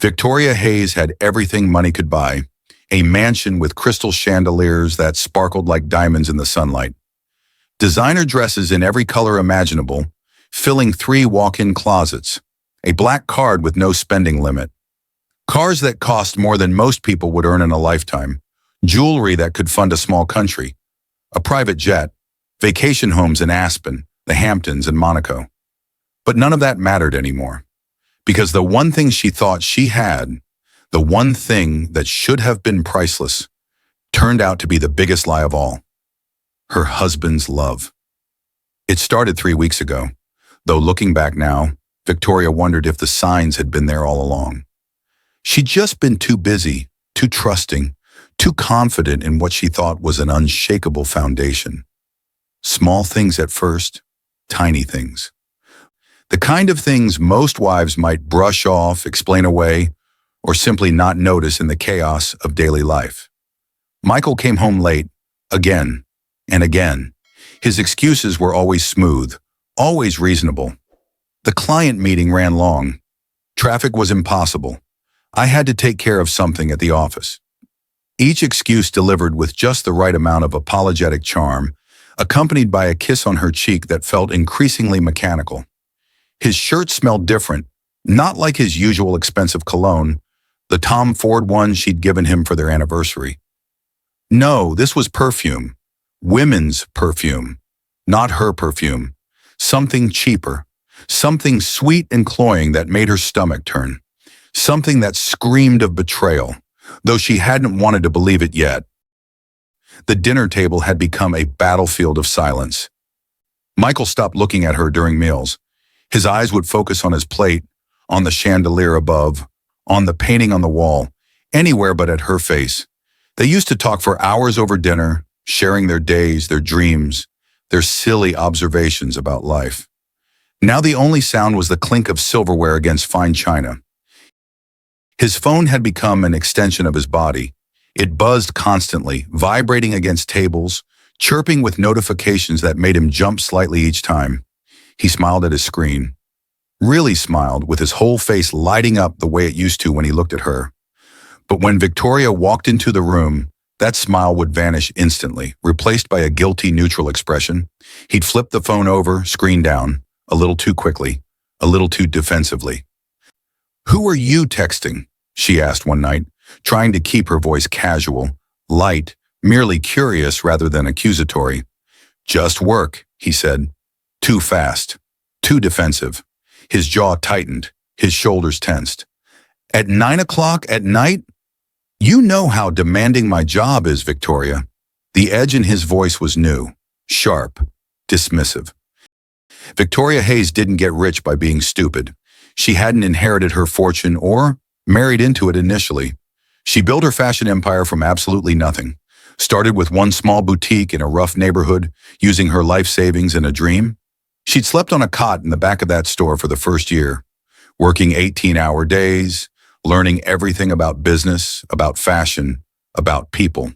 Victoria Hayes had everything money could buy, a mansion with crystal chandeliers that sparkled like diamonds in the sunlight, designer dresses in every color imaginable, filling 3 walk-in closets, a black card with no spending limit, cars that cost more than most people would earn in a lifetime, jewelry that could fund a small country, a private jet, vacation homes in Aspen, the Hamptons, and Monaco. But none of that mattered anymore, because the one thing she thought she had, the one thing that should have been priceless, turned out to be the biggest lie of all: her husband's love. It started 3 weeks ago, though looking back now, Victoria wondered if the signs had been there all along. She'd just been too busy, too trusting, too confident in what she thought was an unshakable foundation. Small things at first, tiny things. The kind of things most wives might brush off, explain away, or simply not notice in the chaos of daily life. Michael came home late, again and again. His excuses were always smooth, always reasonable. The client meeting ran long. Traffic was impossible. I had to take care of something at the office. Each excuse delivered with just the right amount of apologetic charm, accompanied by a kiss on her cheek that felt increasingly mechanical. His shirt smelled different, not like his usual expensive cologne, the Tom Ford one she'd given him for their anniversary. No, this was perfume. Women's perfume. Not her perfume. Something cheaper. Something sweet and cloying that made her stomach turn. Something that screamed of betrayal, though she hadn't wanted to believe it yet. The dinner table had become a battlefield of silence. Michael stopped looking at her during meals. His eyes would focus on his plate, on the chandelier above, on the painting on the wall, anywhere but at her face. They used to talk for hours over dinner, sharing their days, their dreams, their silly observations about life. Now the only sound was the clink of silverware against fine china. His phone had become an extension of his body. It buzzed constantly, vibrating against tables, chirping with notifications that made him jump slightly each time. He smiled at his screen. Really smiled, with his whole face lighting up the way it used to when he looked at her. But when Victoria walked into the room, that smile would vanish instantly, replaced by a guilty, neutral expression. He'd flip the phone over, screen down, a little too quickly, a little too defensively. "Who are you texting?" she asked one night, trying to keep her voice casual, light, merely curious rather than accusatory. "Just work," he said. Too fast, too defensive. His jaw tightened, his shoulders tensed. "At 9 o'clock at night? You know how demanding my job is, Victoria." The edge in his voice was new, sharp, dismissive. Victoria Hayes didn't get rich by being stupid. She hadn't inherited her fortune or married into it initially. She built her fashion empire from absolutely nothing. Started with one small boutique in a rough neighborhood, using her life savings and a dream. She'd slept on a cot in the back of that store for the first year, working 18-hour days, learning everything about business, about fashion, about people.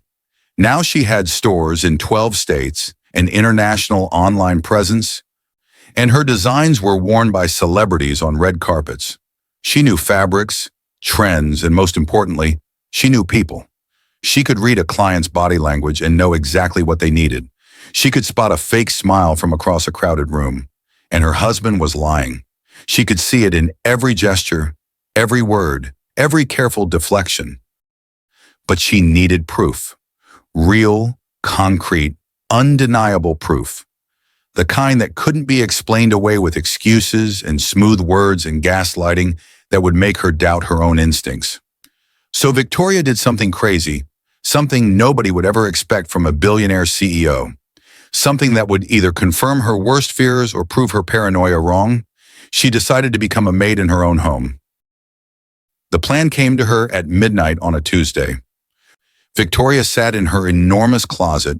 Now she had stores in 12 states, an international online presence, and her designs were worn by celebrities on red carpets. She knew fabrics, trends, and most importantly, she knew people. She could read a client's body language and know exactly what they needed. She could spot a fake smile from across a crowded room, and her husband was lying. She could see it in every gesture, every word, every careful deflection. But she needed proof. Real, concrete, undeniable proof. The kind that couldn't be explained away with excuses and smooth words and gaslighting that would make her doubt her own instincts. So Victoria did something crazy, something nobody would ever expect from a billionaire CEO. Something that would either confirm her worst fears or prove her paranoia wrong. She decided to become a maid in her own home. The plan came to her at midnight on a Tuesday. Victoria sat in her enormous closet,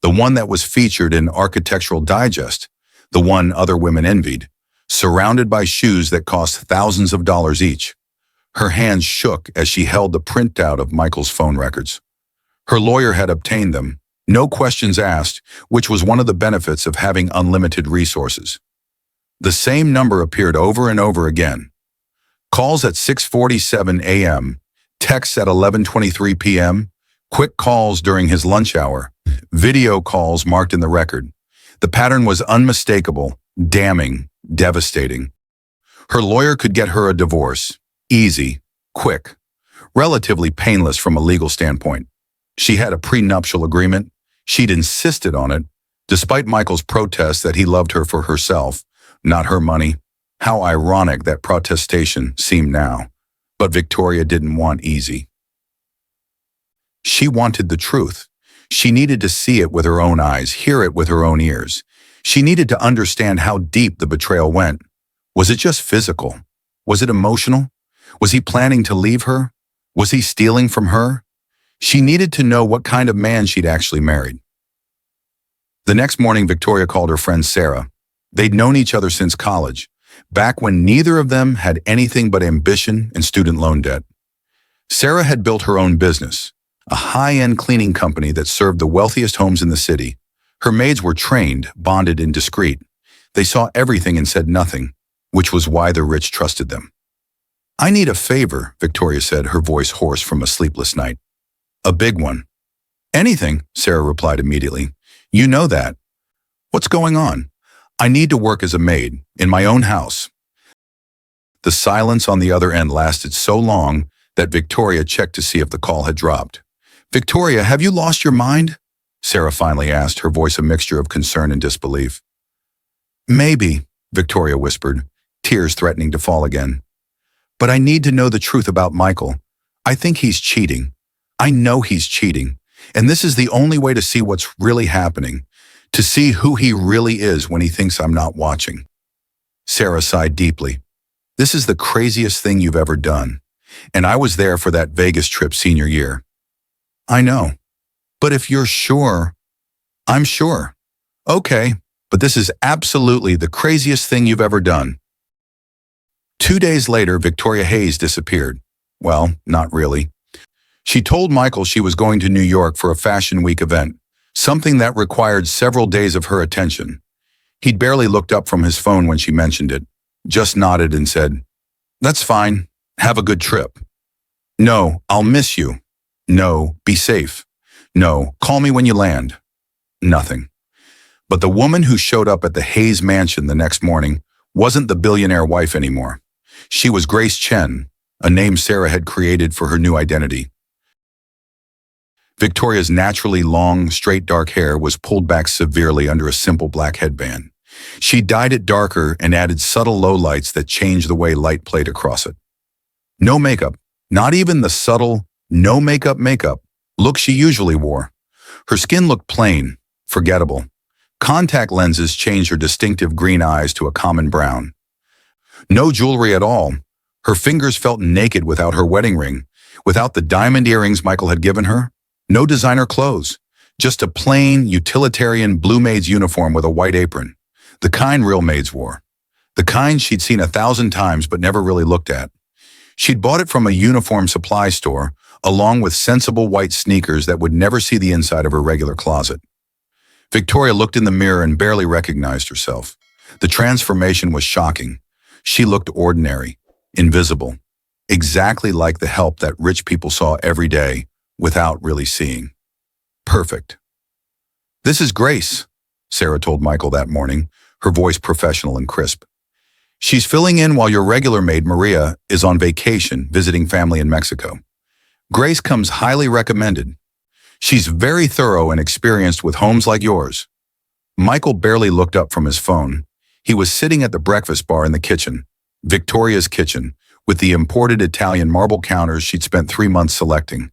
the one that was featured in Architectural Digest, the one other women envied, surrounded by shoes that cost thousands of dollars each. Her hands shook as she held the printout of Michael's phone records. Her lawyer had obtained them, no questions asked, which was one of the benefits of having unlimited resources. The same number appeared over and over again. Calls at 6:47 a.m., texts at 11:23 p.m., quick calls during his lunch hour, video calls marked in the record. The pattern was unmistakable, damning, devastating. Her lawyer could get her a divorce. Easy, quick, relatively painless from a legal standpoint. She had a prenuptial agreement. She'd insisted on it, despite Michael's protest that he loved her for herself, not her money. How ironic that protestation seemed now. But Victoria didn't want easy. She wanted the truth. She needed to see it with her own eyes, hear it with her own ears. She needed to understand how deep the betrayal went. Was it just physical? Was it emotional? Was he planning to leave her? Was he stealing from her? She needed to know what kind of man she'd actually married. The next morning, Victoria called her friend Sarah. They'd known each other since college, back when neither of them had anything but ambition and student loan debt. Sarah had built her own business, a high-end cleaning company that served the wealthiest homes in the city. Her maids were trained, bonded, and discreet. They saw everything and said nothing, which was why the rich trusted them. "I need a favor," Victoria said, her voice hoarse from a sleepless night. "A big one." "Anything," Sarah replied immediately. "You know that." "What's going on?" "I need to work as a maid, in my own house." The silence on the other end lasted so long that Victoria checked to see if the call had dropped. "Victoria, have you lost your mind?" Sarah finally asked, her voice a mixture of concern and disbelief. "Maybe," Victoria whispered, tears threatening to fall again. "But I need to know the truth about Michael. I think he's cheating. I know he's cheating. And this is the only way to see what's really happening, to see who he really is when he thinks I'm not watching." Sarah sighed deeply. "This is the craziest thing you've ever done. And I was there for that Vegas trip senior year." "I know. But if you're sure..." "I'm sure." "Okay, but this is absolutely the craziest thing you've ever done." 2 days later, Victoria Hayes disappeared. Well, not really. She told Michael she was going to New York for a Fashion Week event, something that required several days of her attention. He'd barely looked up from his phone when she mentioned it, just nodded and said, "That's fine. Have a good trip." "No, I'll miss you." "No, be safe." "No, call me when you land." Nothing. But the woman who showed up at the Hayes mansion the next morning wasn't the billionaire wife anymore. She was Grace Chen, a name Sarah had created for her new identity. Victoria's naturally long, straight dark hair was pulled back severely under a simple black headband. She dyed it darker and added subtle lowlights that changed the way light played across it. No makeup, not even the subtle, no makeup look she usually wore. Her skin looked plain, forgettable. Contact lenses changed her distinctive green eyes to a common brown. No jewelry at all. Her fingers felt naked without her wedding ring, without the diamond earrings Michael had given her. No designer clothes, just a plain, utilitarian blue maid's uniform with a white apron, the kind real maids wore, the kind she'd seen 1,000 times but never really looked at. She'd bought it from a uniform supply store, along with sensible white sneakers that would never see the inside of her regular closet. Victoria looked in the mirror and barely recognized herself. The transformation was shocking. She looked ordinary, invisible, exactly like the help that rich people saw every day, without really seeing. Perfect. "This is Grace," Sarah told Michael that morning, her voice professional and crisp. "She's filling in while your regular maid, Maria, is on vacation visiting family in Mexico. Grace comes highly recommended. She's very thorough and experienced with homes like yours." Michael barely looked up from his phone. He was sitting at the breakfast bar in the kitchen, Victoria's kitchen, with the imported Italian marble counters she'd spent 3 months selecting,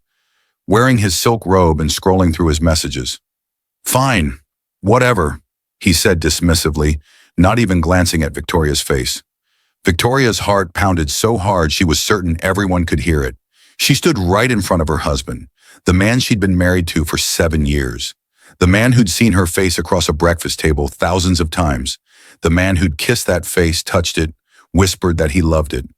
wearing his silk robe and scrolling through his messages. "Fine, whatever," he said dismissively, not even glancing at Victoria's face. Victoria's heart pounded so hard she was certain everyone could hear it. She stood right in front of her husband, the man she'd been married to for 7 years, the man who'd seen her face across a breakfast table thousands of times, the man who'd kissed that face, touched it, whispered that he loved it,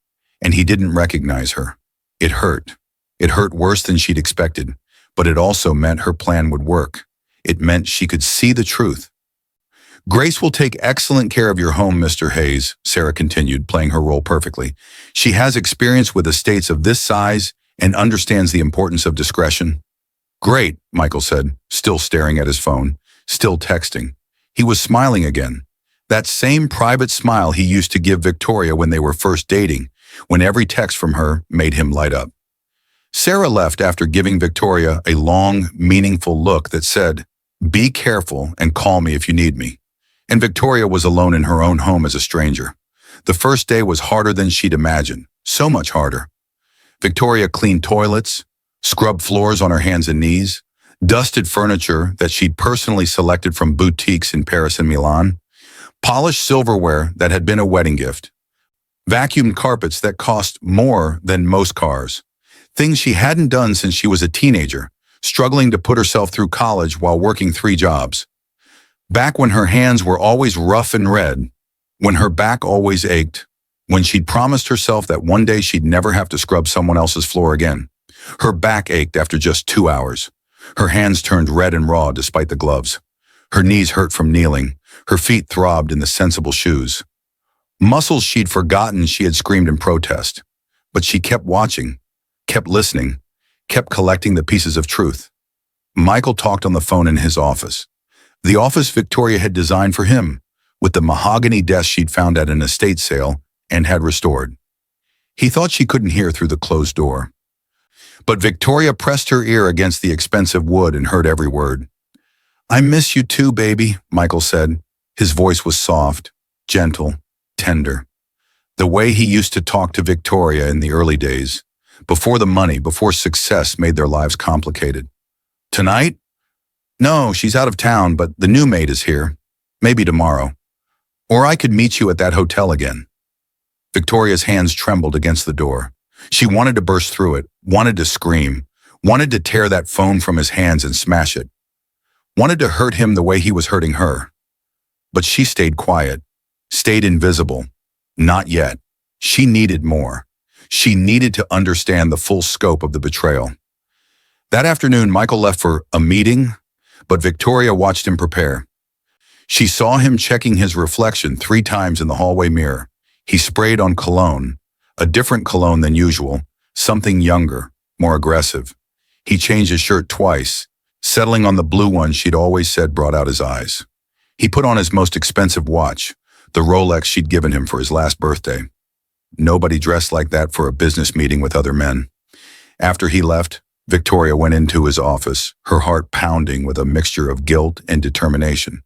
and he didn't recognize her. It hurt. It hurt worse than she'd expected, but it also meant her plan would work. It meant she could see the truth. Grace will take excellent care of your home, Mr. Hayes, Sarah continued, playing her role perfectly. She has experience with estates of this size and understands the importance of discretion. Great, Michael said, still staring at his phone, still texting. He was smiling again. That same private smile he used to give Victoria when they were first dating, when every text from her made him light up. Sarah left after giving Victoria a long, meaningful look that said, "Be careful and call me if you need me." And Victoria was alone in her own home as a stranger. The first day was harder than she'd imagined, so much harder. Victoria cleaned toilets, scrubbed floors on her hands and knees, dusted furniture that she'd personally selected from boutiques in Paris and Milan, polished silverware that had been a wedding gift, vacuumed carpets that cost more than most cars, things she hadn't done since she was a teenager, struggling to put herself through college while working 3 jobs. Back when her hands were always rough and red, when her back always ached, when she'd promised herself that one day she'd never have to scrub someone else's floor again. Her back ached after just 2 hours. Her hands turned red and raw despite the gloves. Her knees hurt from kneeling. Her feet throbbed in the sensible shoes. Muscles she'd forgotten she had screamed in protest. But she kept watching, kept listening, kept collecting the pieces of truth. Michael talked on the phone in his office. The office Victoria had designed for him, with the mahogany desk she'd found at an estate sale and had restored. He thought she couldn't hear through the closed door. But Victoria pressed her ear against the expensive wood and heard every word. "I miss you too, baby," Michael said. His voice was soft, gentle, tender. The way he used to talk to Victoria in the early days, before the money, before success made their lives complicated. "Tonight? No, she's out of town, but the new maid is here. Maybe tomorrow. Or I could meet you at that hotel again." Victoria's hands trembled against the door. She wanted to burst through it, wanted to scream, wanted to tear that phone from his hands and smash it, wanted to hurt him the way he was hurting her. But she stayed quiet, stayed invisible. Not yet. She needed more. She needed to understand the full scope of the betrayal. That afternoon, Michael left for a meeting, but Victoria watched him prepare. She saw him checking his reflection 3 times in the hallway mirror. He sprayed on cologne, a different cologne than usual, something younger, more aggressive. He changed his shirt twice, settling on the blue one she'd always said brought out his eyes. He put on his most expensive watch, the Rolex she'd given him for his last birthday. Nobody dressed like that for a business meeting with other men. After he left, Victoria went into his office, her heart pounding with a mixture of guilt and determination.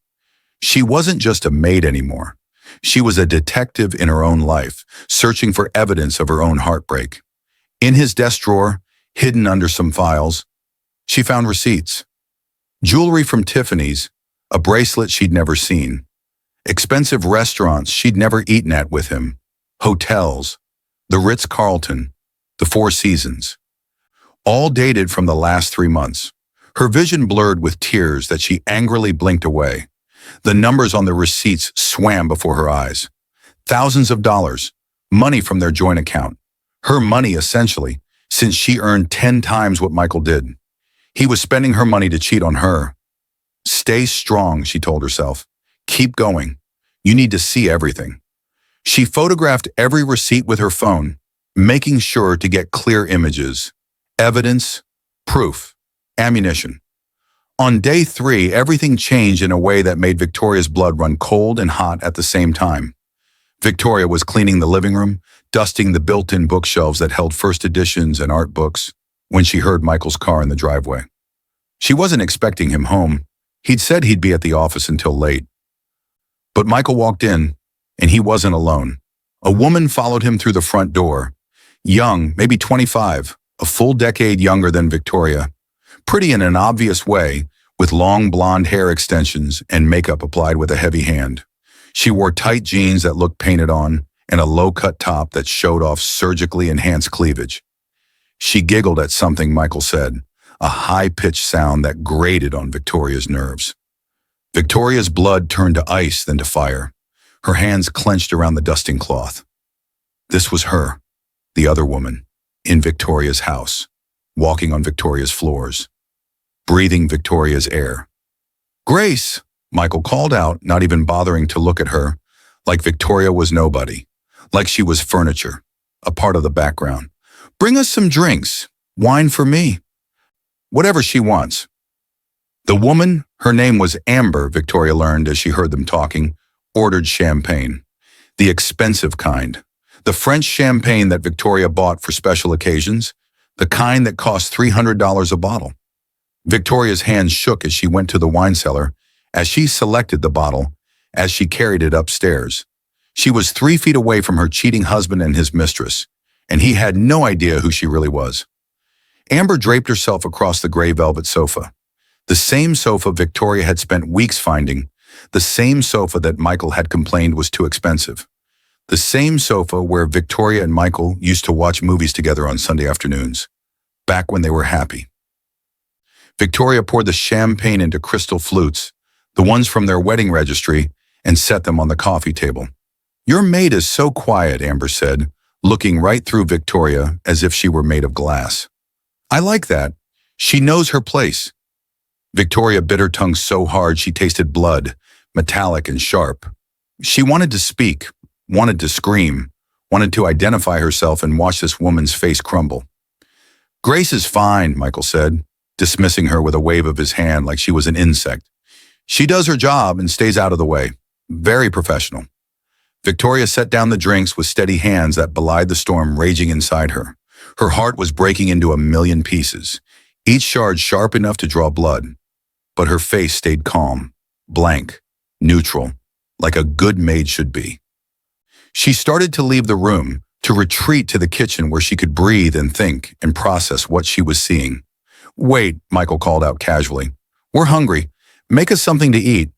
She wasn't just a maid anymore. She was a detective in her own life, searching for evidence of her own heartbreak. In his desk drawer, hidden under some files, she found receipts. Jewelry from Tiffany's, a bracelet she'd never seen. Expensive restaurants she'd never eaten at with him. Hotels, the Ritz-Carlton, the Four Seasons. All dated from the last 3 months. Her vision blurred with tears that she angrily blinked away. The numbers on the receipts swam before her eyes. Thousands of dollars, money from their joint account. Her money, essentially, since she earned 10 times what Michael did. He was spending her money to cheat on her. Stay strong, she told herself. Keep going. You need to see everything. She photographed every receipt with her phone, making sure to get clear images, evidence, proof, ammunition. On day 3, everything changed in a way that made Victoria's blood run cold and hot at the same time. Victoria was cleaning the living room, dusting the built-in bookshelves that held first editions and art books, when she heard Michael's car in the driveway. She wasn't expecting him home. He'd said he'd be at the office until late. But Michael walked in, and he wasn't alone. A woman followed him through the front door. Young, maybe 25, a full decade younger than Victoria. Pretty in an obvious way, with long blonde hair extensions and makeup applied with a heavy hand. She wore tight jeans that looked painted on and a low-cut top that showed off surgically enhanced cleavage. She giggled at something Michael said, a high-pitched sound that grated on Victoria's nerves. Victoria's blood turned to ice, then to fire. Her hands clenched around the dusting cloth. This was her, the other woman, in Victoria's house, walking on Victoria's floors, breathing Victoria's air. "Grace!" Michael called out, not even bothering to look at her, like Victoria was nobody, like she was furniture, a part of the background. Bring us some drinks, wine for me, whatever she wants. The woman, her name was Amber, Victoria learned as she heard them talking, ordered champagne. The expensive kind. The French champagne that Victoria bought for special occasions, the kind that cost $300 a bottle. Victoria's hands shook as she went to the wine cellar, as she selected the bottle, as she carried it upstairs. She was 3 feet away from her cheating husband and his mistress, and he had no idea who she really was. Amber draped herself across the gray velvet sofa. The same sofa Victoria had spent weeks finding, the same sofa that Michael had complained was too expensive. The same sofa where Victoria and Michael used to watch movies together on Sunday afternoons, back when they were happy. Victoria poured the champagne into crystal flutes, the ones from their wedding registry, and set them on the coffee table. Your maid is so quiet, Amber said, looking right through Victoria as if she were made of glass. I like that. She knows her place. Victoria bit her tongue so hard she tasted blood, metallic and sharp. She wanted to speak, wanted to scream, wanted to identify herself and watch this woman's face crumble. Grace is fine, Michael said, dismissing her with a wave of his hand like she was an insect. She does her job and stays out of the way. Very professional. Victoria set down the drinks with steady hands that belied the storm raging inside her. Her heart was breaking into a million pieces, each shard sharp enough to draw blood. But her face stayed calm, blank, neutral, like a good maid should be. She started to leave the room, to retreat to the kitchen where she could breathe and think and process what she was seeing. Wait, Michael called out casually. We're hungry. Make us something to eat.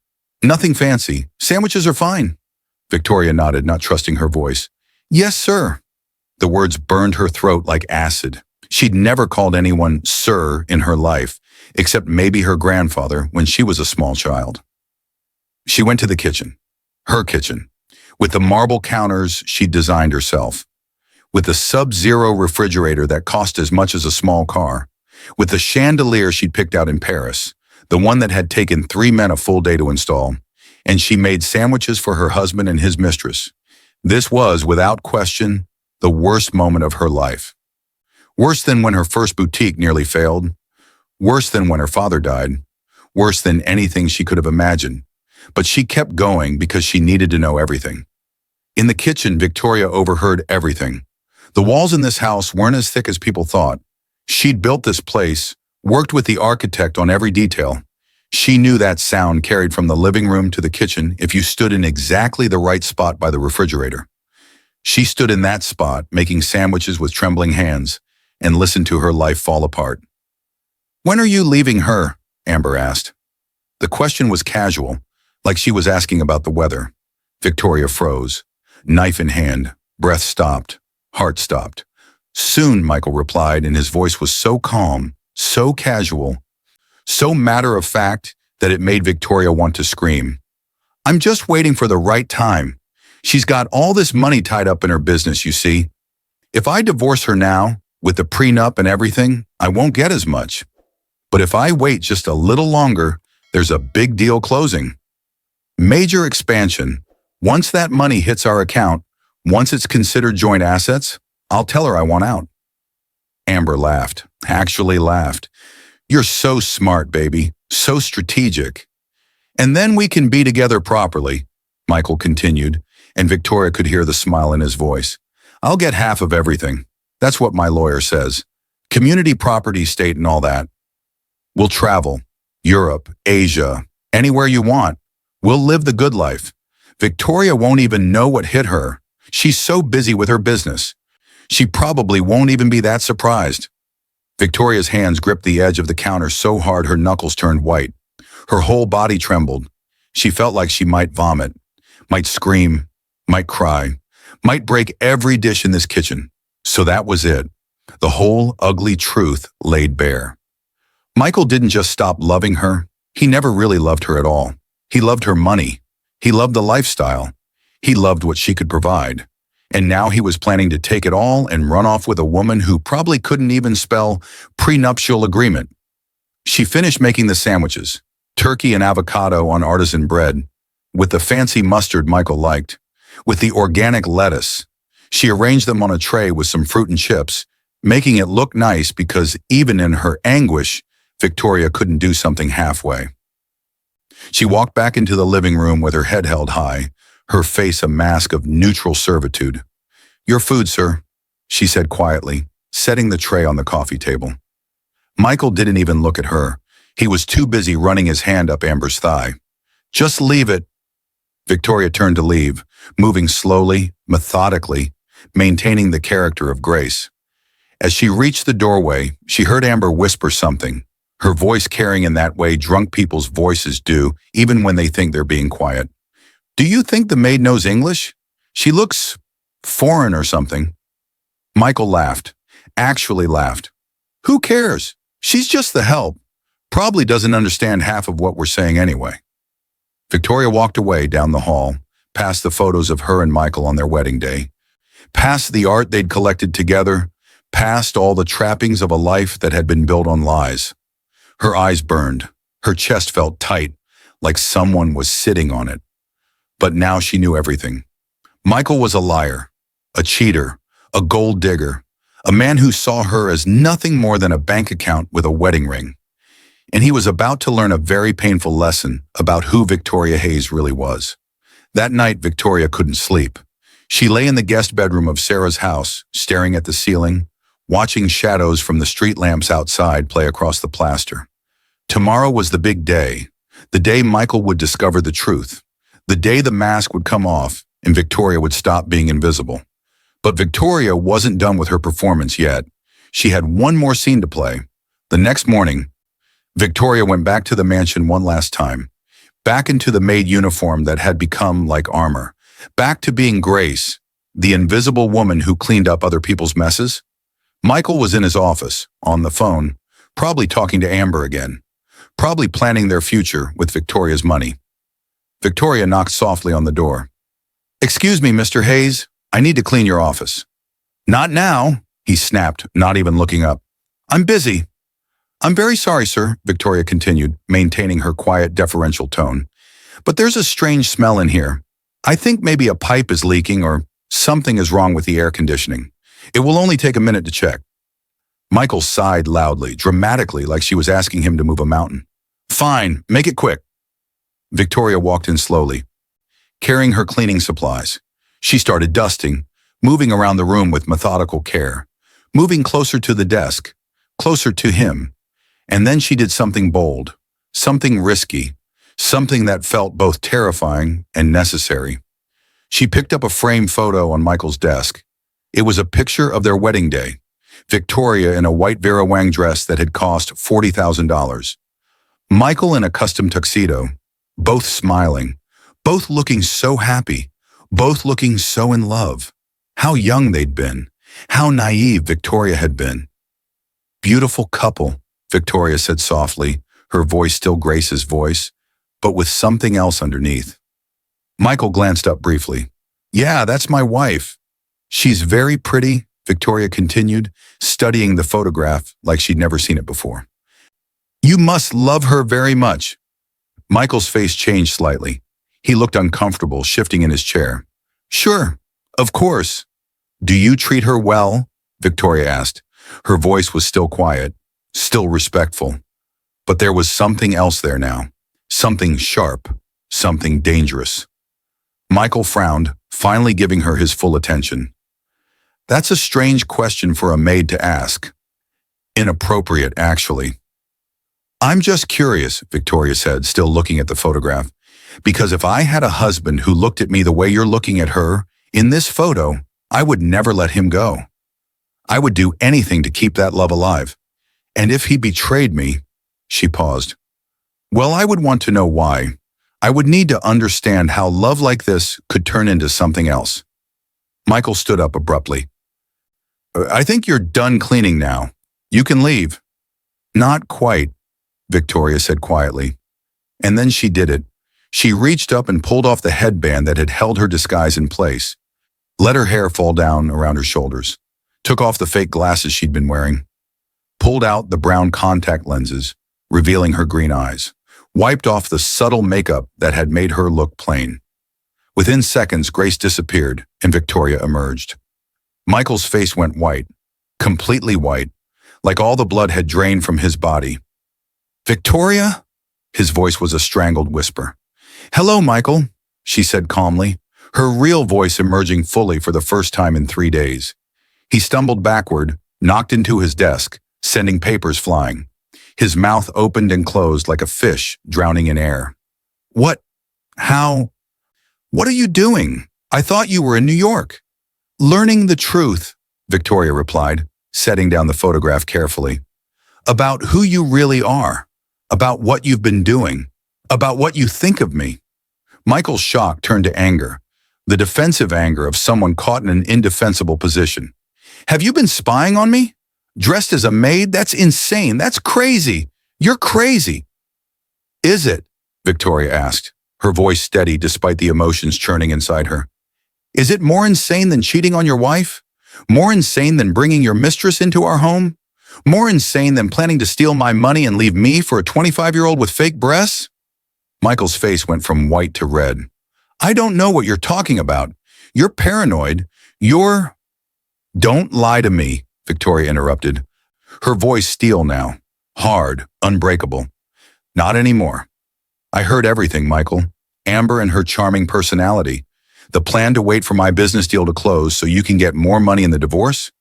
Nothing fancy. Sandwiches are fine. Victoria nodded, not trusting her voice. Yes, sir. The words burned her throat like acid. She'd never called anyone sir in her life, except maybe her grandfather when she was a small child. She went to the kitchen, her kitchen, with the marble counters she'd designed herself, with the sub-zero refrigerator that cost as much as a small car, with the chandelier she'd picked out in Paris, the one that had taken 3 men a full day to install, and she made sandwiches for her husband and his mistress. This was, without question, the worst moment of her life. Worse than when her first boutique nearly failed, worse than when her father died, worse than anything she could have imagined. But she kept going because she needed to know everything. In the kitchen, Victoria overheard everything. The walls in this house weren't as thick as people thought. She'd built this place, worked with the architect on every detail. She knew that sound carried from the living room to the kitchen if you stood in exactly the right spot by the refrigerator. She stood in that spot, making sandwiches with trembling hands, and listened to her life fall apart. When are you leaving her? Amber asked. The question was casual, like she was asking about the weather. Victoria froze, knife in hand, breath stopped, heart stopped. Soon, Michael replied, and his voice was so calm, so casual, so matter-of-fact that it made Victoria want to scream. I'm just waiting for the right time. She's got all this money tied up in her business, you see. If I divorce her now, with the prenup and everything, I won't get as much. But if I wait just a little longer, there's a big deal closing. Major expansion. Once that money hits our account, once it's considered joint assets, I'll tell her I want out. Amber laughed, actually laughed. You're so smart, baby, so strategic. And then we can be together properly, Michael continued, and Victoria could hear the smile in his voice. I'll get half of everything. That's what my lawyer says. Community property state and all that. We'll travel. Europe, Asia, anywhere you want. We'll live the good life. Victoria won't even know what hit her. She's so busy with her business. She probably won't even be that surprised. Victoria's hands gripped the edge of the counter so hard her knuckles turned white. Her whole body trembled. She felt like she might vomit, might scream, might cry, might break every dish in this kitchen. So that was it. The whole ugly truth laid bare. Michael didn't just stop loving her. He never really loved her at all. He loved her money. He loved the lifestyle. He loved what she could provide. And now he was planning to take it all and run off with a woman who probably couldn't even spell prenuptial agreement. She finished making the sandwiches, Turkey and avocado on artisan bread, with the fancy mustard Michael liked, with the organic lettuce. She arranged them on a tray with some fruit and chips, making it look nice because even in her anguish, Victoria couldn't do something halfway. She walked back into the living room with her head held high, her face a mask of neutral servitude. "Your food, sir," she said quietly, setting the tray on the coffee table. Michael didn't even look at her. He was too busy running his hand up Amber's thigh. "Just leave it." Victoria turned to leave, moving slowly, methodically, maintaining the character of grace. As she reached the doorway, she heard Amber whisper something, her voice carrying in that way drunk people's voices do, even when they think they're being quiet. "Do you think the maid knows English? She looks foreign or something." Michael laughed, actually laughed. "Who cares? She's just the help. Probably doesn't understand half of what we're saying anyway." Victoria walked away down the hall, past the photos of her and Michael on their wedding day, past the art they'd collected together, past all the trappings of a life that had been built on lies. Her eyes burned. Her chest felt tight, like someone was sitting on it. But now she knew everything. Michael was a liar, a cheater, a gold digger, a man who saw her as nothing more than a bank account with a wedding ring. And he was about to learn a very painful lesson about who Victoria Hayes really was. That night, Victoria couldn't sleep. She lay in the guest bedroom of Sarah's house, staring at the ceiling, watching shadows from the street lamps outside play across the plaster. Tomorrow was the big day, the day Michael would discover the truth, the day the mask would come off and Victoria would stop being invisible. But Victoria wasn't done with her performance yet. She had one more scene to play. The next morning, Victoria went back to the mansion one last time, back into the maid uniform that had become like armor, back to being Grace, the invisible woman who cleaned up other people's messes. Michael was in his office, on the phone, probably talking to Amber again, probably planning their future with Victoria's money. Victoria knocked softly on the door. "Excuse me, Mr. Hayes, I need to clean your office." "Not now," he snapped, not even looking up. "I'm busy." "I'm very sorry, sir," Victoria continued, maintaining her quiet, deferential tone. "But there's a strange smell in here. I think maybe a pipe is leaking or something is wrong with the air conditioning. It will only take a minute to check." Michael sighed loudly, dramatically, like she was asking him to move a mountain. "Fine, make it quick." Victoria walked in slowly, carrying her cleaning supplies. She started dusting, moving around the room with methodical care, moving closer to the desk, closer to him. And then she did something bold, something risky, something that felt both terrifying and necessary. She picked up a framed photo on Michael's desk. It was a picture of their wedding day, Victoria in a white Vera Wang dress that had cost $40,000. Michael in a custom tuxedo, both smiling, both looking so happy, both looking so in love. How young they'd been, how naive Victoria had been. "Beautiful couple," Victoria said softly, her voice still Grace's voice, but with something else underneath. Michael glanced up briefly. "Yeah, that's my wife. She's very pretty," Victoria continued, studying the photograph like she'd never seen it before. "You must love her very much." Michael's face changed slightly. He looked uncomfortable, shifting in his chair. "Sure, of course." "Do you treat her well?" Victoria asked. Her voice was still quiet, still respectful. But there was something else there now, something sharp, something dangerous. Michael frowned, finally giving her his full attention. "That's a strange question for a maid to ask. Inappropriate, actually." "I'm just curious," Victoria said, still looking at the photograph, "because if I had a husband who looked at me the way you're looking at her, in this photo, I would never let him go. I would do anything to keep that love alive. And if he betrayed me," she paused, "well, I would want to know why. I would need to understand how love like this could turn into something else." Michael stood up abruptly. "I think you're done cleaning now. You can leave." "Not quite," Victoria said quietly. And then she did it. She reached up and pulled off the headband that had held her disguise in place, let her hair fall down around her shoulders, took off the fake glasses she'd been wearing, pulled out the brown contact lenses, revealing her green eyes, wiped off the subtle makeup that had made her look plain. Within seconds, Grace disappeared and Victoria emerged. Michael's face went white, completely white, like all the blood had drained from his body. "Victoria?" His voice was a strangled whisper. "Hello, Michael," she said calmly, her real voice emerging fully for the first time in 3 days. He stumbled backward, knocked into his desk, sending papers flying. His mouth opened and closed like a fish drowning in air. "What? How? What are you doing? I thought you were in New York." "Learning the truth," Victoria replied, setting down the photograph carefully. "About who you really are, about what you've been doing, about what you think of me." Michael's shock turned to anger, the defensive anger of someone caught in an indefensible position. "Have you been spying on me? Dressed as a maid? That's insane. That's crazy. You're crazy." "Is it?" Victoria asked, her voice steady despite the emotions churning inside her. "Is it more insane than cheating on your wife? More insane than bringing your mistress into our home? More insane than planning to steal my money and leave me for a 25-year-old with fake breasts?" Michael's face went from white to red. "I don't know what you're talking about. You're paranoid. You're—" "Don't lie to me," Victoria interrupted, her voice steel now, hard, unbreakable. "Not anymore. I heard everything, Michael. Amber and her charming personality. The plan to wait for my business deal to close so you can get more money in the divorce?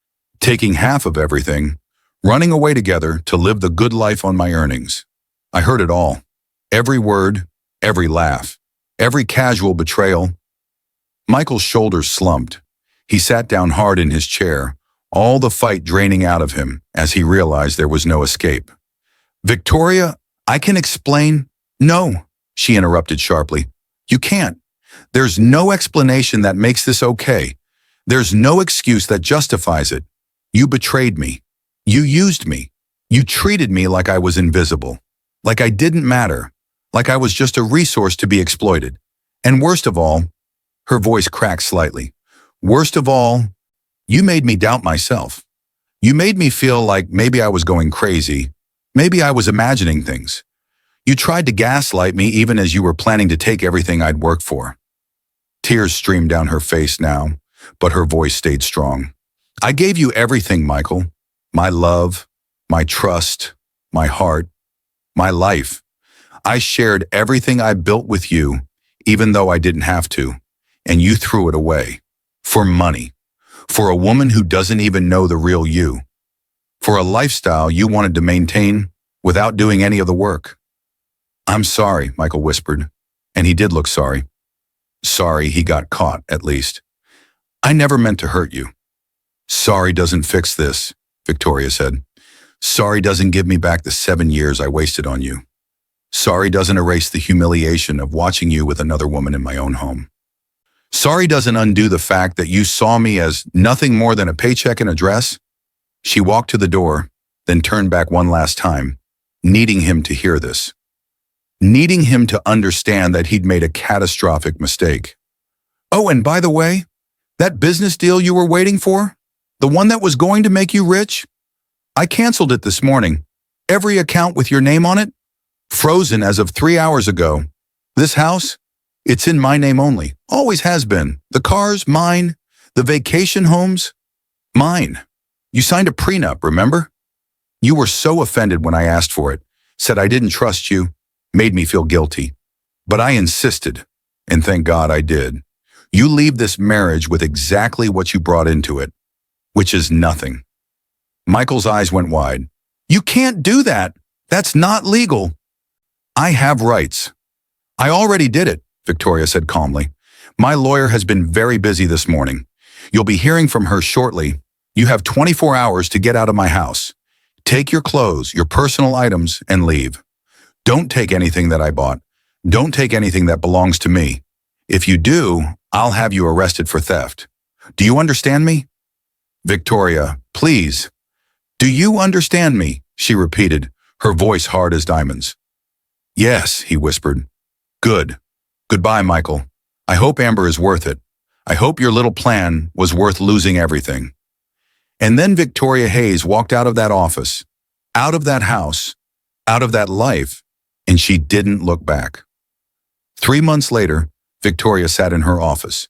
Taking half of everything. Running away together to live the good life on my earnings. I heard it all. Every word, every laugh, every casual betrayal." Michael's shoulders slumped. He sat down hard in his chair, all the fight draining out of him as he realized there was no escape. "Victoria, I can explain—" "No," she interrupted sharply. "You can't. There's no explanation that makes this okay. There's no excuse that justifies it. You betrayed me. You used me. You treated me like I was invisible, like I didn't matter, like I was just a resource to be exploited. And worst of all," her voice cracked slightly, "worst of all, you made me doubt myself. You made me feel like maybe I was going crazy, maybe I was imagining things. You tried to gaslight me even as you were planning to take everything I'd worked for." Tears streamed down her face now, but her voice stayed strong. "I gave you everything, Michael. My love, my trust, my heart, my life. I shared everything I built with you, even though I didn't have to, and you threw it away. For money. For a woman who doesn't even know the real you. For a lifestyle you wanted to maintain without doing any of the work." "I'm sorry," Michael whispered, and he did look sorry. Sorry he got caught, at least. "I never meant to hurt you." "Sorry doesn't fix this," Victoria said. "Sorry doesn't give me back the 7 years I wasted on you. Sorry doesn't erase the humiliation of watching you with another woman in my own home. Sorry doesn't undo the fact that you saw me as nothing more than a paycheck and a dress." She walked to the door, then turned back one last time, needing him to hear this. Needing him to understand that he'd made a catastrophic mistake. "Oh, and by the way, that business deal you were waiting for, the one that was going to make you rich, I canceled it this morning. Every account with your name on it, frozen as of 3 hours ago. This house, it's in my name only, always has been. The cars, mine. The vacation homes, mine. You signed a prenup, remember? You were so offended when I asked for it, said I didn't trust you, made me feel guilty. But I insisted, and thank God I did. You leave this marriage with exactly what you brought into it, which is nothing." Michael's eyes went wide. "You can't do that. That's not legal." "I have rights." "I already did it," Victoria said calmly. "My lawyer has been very busy this morning. You'll be hearing from her shortly. You have 24 hours to get out of my house. Take your clothes, your personal items, and leave. Don't take anything that I bought. Don't take anything that belongs to me. If you do, I'll have you arrested for theft. Do you understand me?" "Victoria, please." "Do you understand me?" she repeated, her voice hard as diamonds. "Yes," he whispered. "Good. Goodbye, Michael. I hope Amber is worth it. I hope your little plan was worth losing everything." And then Victoria Hayes walked out of that office, out of that house, out of that life, and she didn't look back. 3 months later, Victoria sat in her office.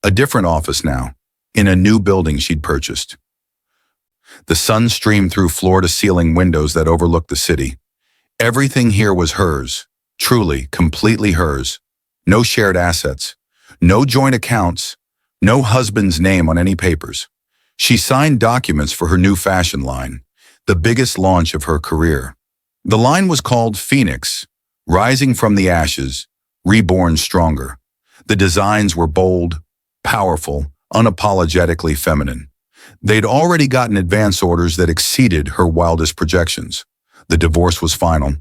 A different office now, in a new building she'd purchased. The sun streamed through floor-to-ceiling windows that overlooked the city. Everything here was hers, truly, completely hers. No shared assets, no joint accounts, no husband's name on any papers. She signed documents for her new fashion line, the biggest launch of her career. The line was called Phoenix, rising from the ashes, reborn stronger. The designs were bold, powerful, unapologetically feminine. They'd already gotten advance orders that exceeded her wildest projections. The divorce was final.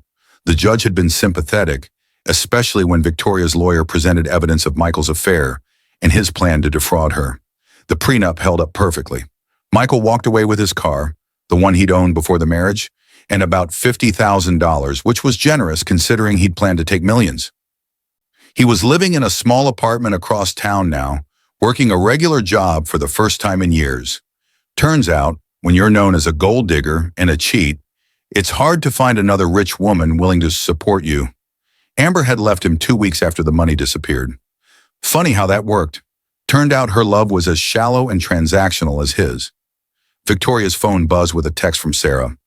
The judge had been sympathetic, especially when Victoria's lawyer presented evidence of Michael's affair and his plan to defraud her. The prenup held up perfectly. Michael walked away with his car, the one he'd owned before the marriage, and about $50,000, which was generous considering he'd planned to take millions. He was living in a small apartment across town now, working a regular job for the first time in years. Turns out, when you're known as a gold digger and a cheat, it's hard to find another rich woman willing to support you. Amber had left him 2 weeks after the money disappeared. Funny how that worked. Turned out her love was as shallow and transactional as his. Victoria's phone buzzed with a text from Sarah.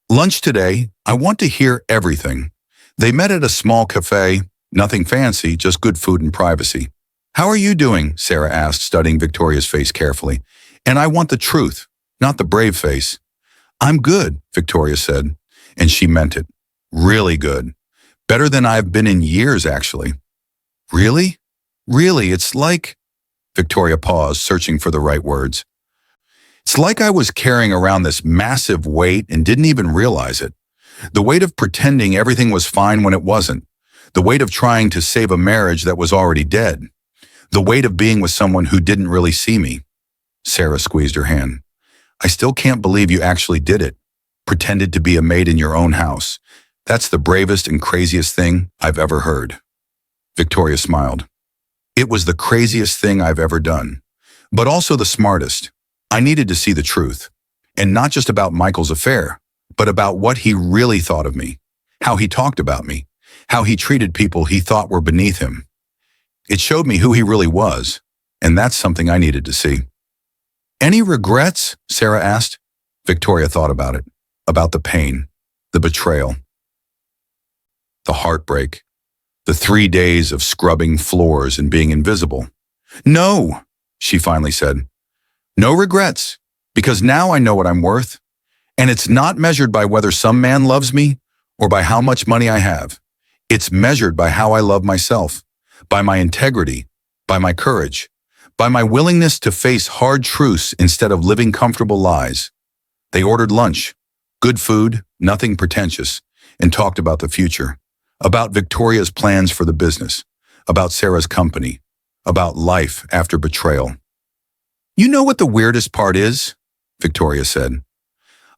"Lunch today. I want to hear everything." They met at a small cafe, nothing fancy, just good food and privacy. "How are you doing?" Sarah asked, studying Victoria's face carefully. "And I want the truth, not the brave face." "I'm good," Victoria said, and she meant it. Really good. Better than I've been in years, actually. "Really? Really, it's like..." Victoria paused, searching for the right words. "It's like I was carrying around this massive weight and didn't even realize it. The weight of pretending everything was fine when it wasn't. The weight of trying to save a marriage that was already dead. The weight of being with someone who didn't really see me." Sarah squeezed her hand. "I still can't believe you actually did it. Pretended to be a maid in your own house. That's the bravest and craziest thing I've ever heard." Victoria smiled. "It was the craziest thing I've ever done, but also the smartest. I needed to see the truth, and not just about Michael's affair, but about what he really thought of me, how he talked about me, how he treated people he thought were beneath him. It showed me who he really was, and that's something I needed to see." "Any regrets?" Sarah asked. Victoria thought about it, about the pain, the betrayal, the heartbreak, the 3 days of scrubbing floors and being invisible. "No," she finally said. "No regrets, because now I know what I'm worth, and it's not measured by whether some man loves me or by how much money I have. It's measured by how I love myself, by my integrity, by my courage, by my willingness to face hard truths instead of living comfortable lies." They ordered lunch, good food, nothing pretentious, and talked about the future, about Victoria's plans for the business, about Sarah's company, about life after betrayal. "You know what the weirdest part is?" Victoria said.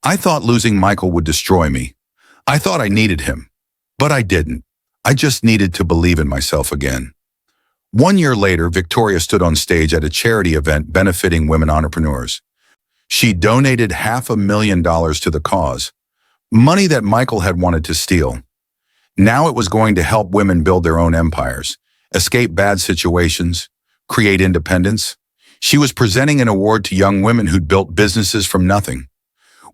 "I thought losing Michael would destroy me. I thought I needed him, but I didn't. I just needed to believe in myself again." 1 year later, Victoria stood on stage at a charity event benefiting women entrepreneurs. She donated $500,000 to the cause, money that Michael had wanted to steal. Now it was going to help women build their own empires, escape bad situations, create independence. She was presenting an award to young women who'd built businesses from nothing.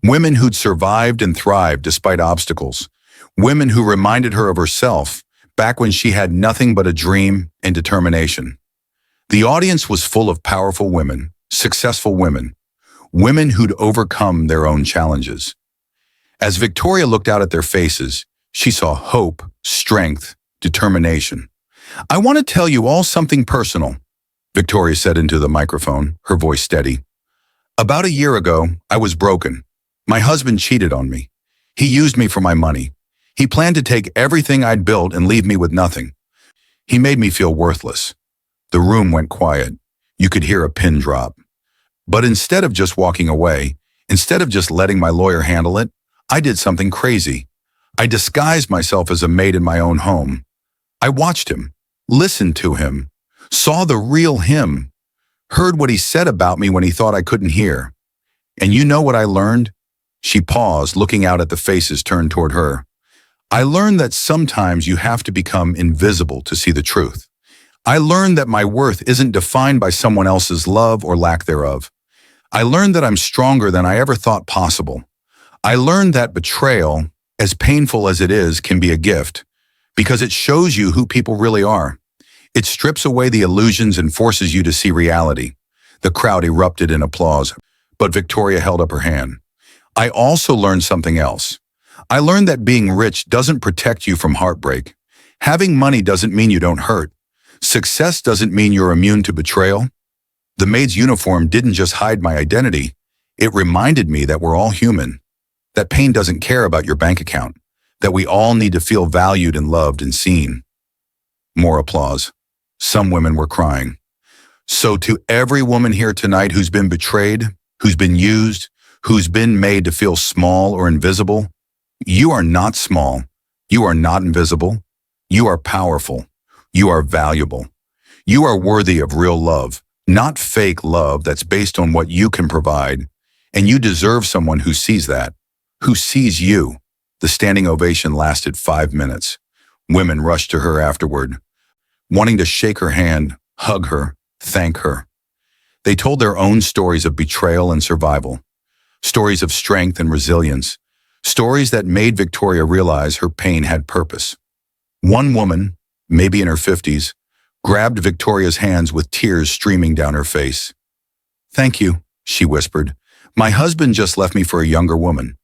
Women who'd survived and thrived despite obstacles. Women who reminded her of herself back when she had nothing but a dream and determination. The audience was full of powerful women, successful women, women who'd overcome their own challenges. As Victoria looked out at their faces, she saw hope, strength, determination. "I want to tell you all something personal," Victoria said into the microphone, her voice steady. "About a year ago, I was broken. My husband cheated on me. He used me for my money. He planned to take everything I'd built and leave me with nothing. He made me feel worthless." The room went quiet. You could hear a pin drop. But instead of just walking away, instead of just letting my lawyer handle it, I did something crazy. I disguised myself as a maid in my own home. I watched him, listened to him, saw the real him, heard what he said about me when he thought I couldn't hear. And you know what I learned? She paused, looking out at the faces turned toward her. I learned that sometimes you have to become invisible to see the truth. I learned that my worth isn't defined by someone else's love or lack thereof. I learned that I'm stronger than I ever thought possible. I learned that betrayal, as painful as it is, can be a gift because it shows you who people really are. It strips away the illusions and forces you to see reality. The crowd erupted in applause, but Victoria held up her hand. I also learned something else. I learned that being rich doesn't protect you from heartbreak. Having money doesn't mean you don't hurt. Success doesn't mean you're immune to betrayal. The maid's uniform didn't just hide my identity. It reminded me that we're all human, that pain doesn't care about your bank account, that we all need to feel valued and loved and seen. More applause. Some women were crying. So to every woman here tonight who's been betrayed, who's been used, who's been made to feel small or invisible, you are not small. You are not invisible. You are powerful. You are valuable. You are worthy of real love, not fake love that's based on what you can provide. And you deserve someone who sees that, who sees you. The standing ovation lasted 5 minutes. Women rushed to her afterward, wanting to shake her hand, hug her, thank her. They told their own stories of betrayal and survival, stories of strength and resilience, stories that made Victoria realize her pain had purpose. One woman, maybe in her 50s, grabbed Victoria's hands with tears streaming down her face. "Thank you," she whispered. "My husband just left me for a younger woman.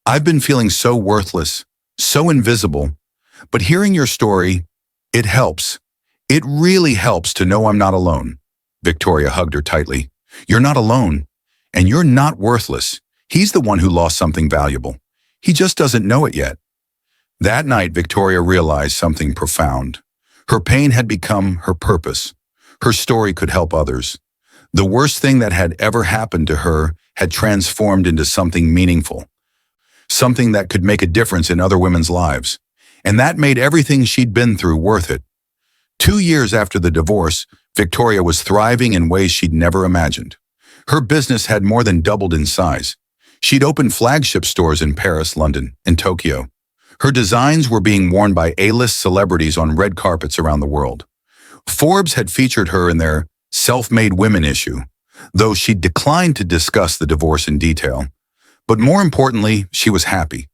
I've been feeling so worthless, so invisible, but hearing your story, it helps. It really helps to know I'm not alone." Victoria hugged her tightly. "You're not alone, and you're not worthless. He's the one who lost something valuable. He just doesn't know it yet." That night, Victoria realized something profound. Her pain had become her purpose. Her story could help others. The worst thing that had ever happened to her had transformed into something meaningful, something that could make a difference in other women's lives. And that made everything she'd been through worth it. 2 years after the divorce, Victoria was thriving in ways she'd never imagined. Her business had more than doubled in size. She'd opened flagship stores in Paris, London, and Tokyo. Her designs were being worn by A-list celebrities on red carpets around the world. Forbes had featured her in their Self-Made Women issue, though she'd declined to discuss the divorce in detail. But more importantly, she was happy.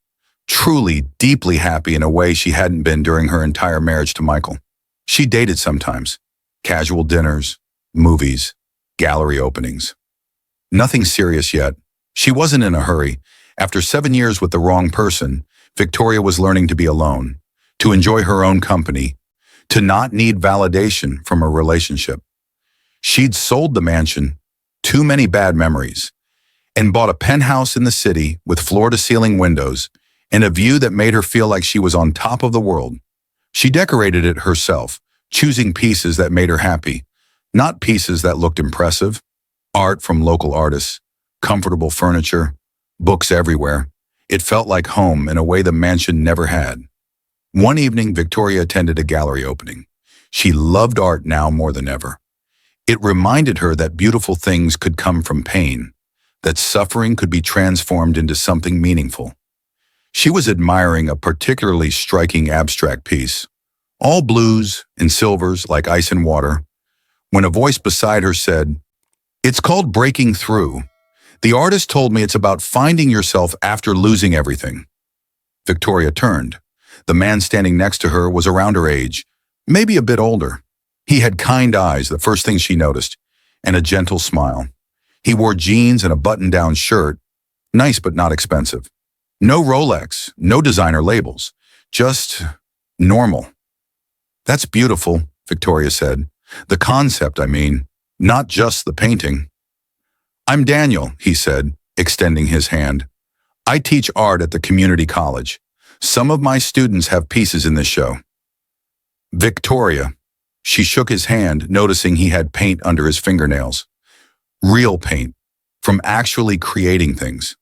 Truly, deeply happy in a way she hadn't been during her entire marriage to Michael. She dated sometimes. Casual dinners, movies, gallery openings. Nothing serious yet. She wasn't in a hurry. After 7 years with the wrong person, Victoria was learning to be alone, to enjoy her own company, to not need validation from a relationship. She'd sold the mansion, too many bad memories, and bought a penthouse in the city with floor-to-ceiling windows and a view that made her feel like she was on top of the world. She decorated it herself, choosing pieces that made her happy, not pieces that looked impressive. Art from local artists, comfortable furniture, books everywhere. It felt like home in a way the mansion never had. One evening, Victoria attended a gallery opening. She loved art now more than ever. It reminded her that beautiful things could come from pain, that suffering could be transformed into something meaningful. She was admiring a particularly striking abstract piece, all blues and silvers like ice and water, when a voice beside her said, "It's called breaking through. The artist told me it's about finding yourself after losing everything." Victoria turned. The man standing next to her was around her age, maybe a bit older. He had kind eyes, the first thing she noticed, and a gentle smile. He wore jeans and a button-down shirt, nice but not expensive. No Rolex, no designer labels, just normal. "That's beautiful," Victoria said. "The concept, I mean, not just the painting." "I'm Daniel," he said, extending his hand. "I teach art at the community college. Some of my students have pieces in this show." "Victoria." She shook his hand, noticing he had paint under his fingernails. Real paint, from actually creating things.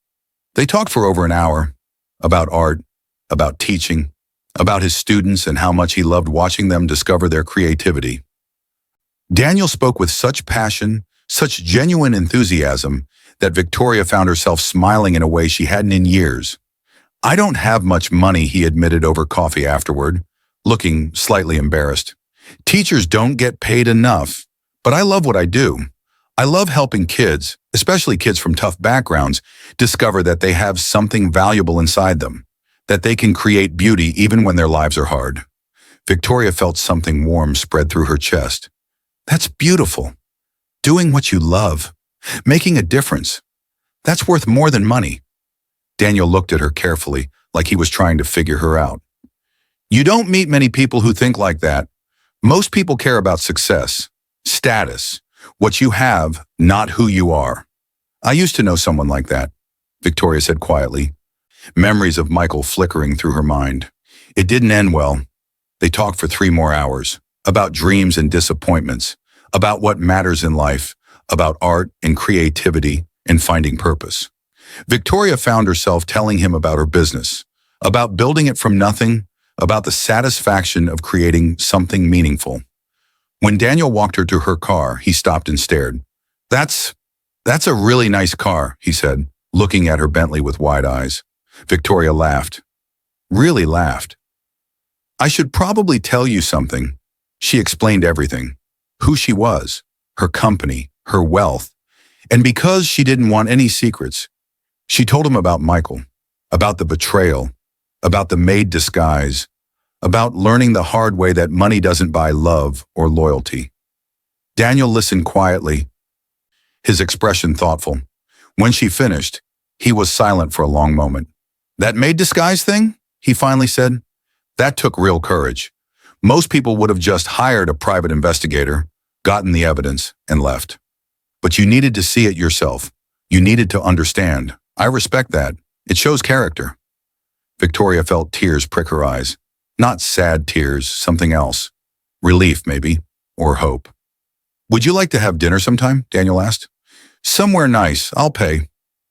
They talked for over an hour, about art, about teaching, about his students and how much he loved watching them discover their creativity. Daniel spoke with such passion, such genuine enthusiasm, that Victoria found herself smiling in a way she hadn't in years. I don't have much money, he admitted over coffee afterward, looking slightly embarrassed. Teachers don't get paid enough, but I love what I do. I love helping kids, especially kids from tough backgrounds, discover that they have something valuable inside them, that they can create beauty even when their lives are hard. Victoria felt something warm spread through her chest. That's beautiful. Doing what you love, making a difference. That's worth more than money. Daniel looked at her carefully, like he was trying to figure her out. You don't meet many people who think like that. Most people care about success, status, what you have, not who you are. I used to know someone like that, Victoria said quietly, memories of Michael flickering through her mind. It didn't end well. They talked for 3 more hours, about dreams and disappointments, about what matters in life, about art and creativity and finding purpose. Victoria found herself telling him about her business, about building it from nothing, about the satisfaction of creating something meaningful. When Daniel walked her to her car, he stopped and stared. That's a really nice car, he said, looking at her Bentley with wide eyes. Victoria laughed. Really laughed. I should probably tell you something. She explained everything. Who she was, her company, her wealth. And because she didn't want any secrets, she told him about Michael, about the betrayal, about the Maid disguise, about learning the hard way that money doesn't buy love or loyalty. Daniel listened quietly, his expression thoughtful. When she finished, he was silent for a long moment. That Maid disguise thing? He finally said. That took real courage. Most people would have just hired a private investigator, gotten the evidence, and left. But you needed to see it yourself. You needed to understand. I respect that. It shows character. Victoria felt tears prick her eyes. Not sad tears, something else. Relief, maybe, or hope. Would you like to have dinner sometime? Daniel asked. Somewhere nice, I'll pay.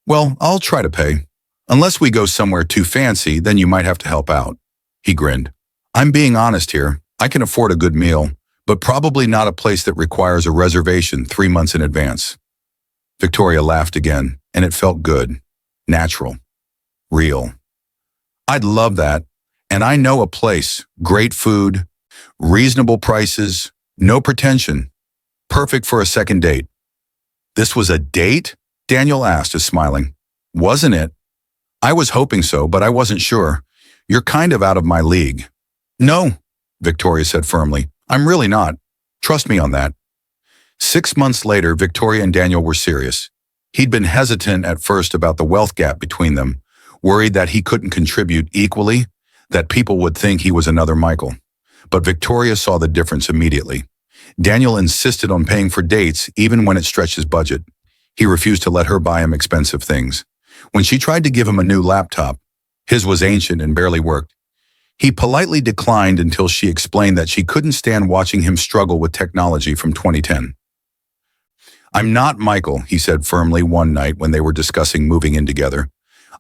Well, I'll try to pay. Unless we go somewhere too fancy, then you might have to help out. He grinned. I'm being honest here. I can afford a good meal, but probably not a place that requires a reservation 3 months in advance. Victoria laughed again, and it felt good, natural, real. I'd love that. And I know a place, great food, reasonable prices, no pretension, perfect for a second date. This was a date? Daniel asked, smiling. Wasn't it? I was hoping so, but I wasn't sure. You're kind of out of my league. No, Victoria said firmly. I'm really not. Trust me on that. 6 months later, Victoria and Daniel were serious. He'd been hesitant at first about the wealth gap between them, worried that he couldn't contribute equally, that people would think he was another Michael. But Victoria saw the difference immediately. Daniel insisted on paying for dates even when it stretched his budget. He refused to let her buy him expensive things. When she tried to give him a new laptop, his was ancient and barely worked. He politely declined until she explained that she couldn't stand watching him struggle with technology from 2010. I'm not Michael, he said firmly one night when they were discussing moving in together.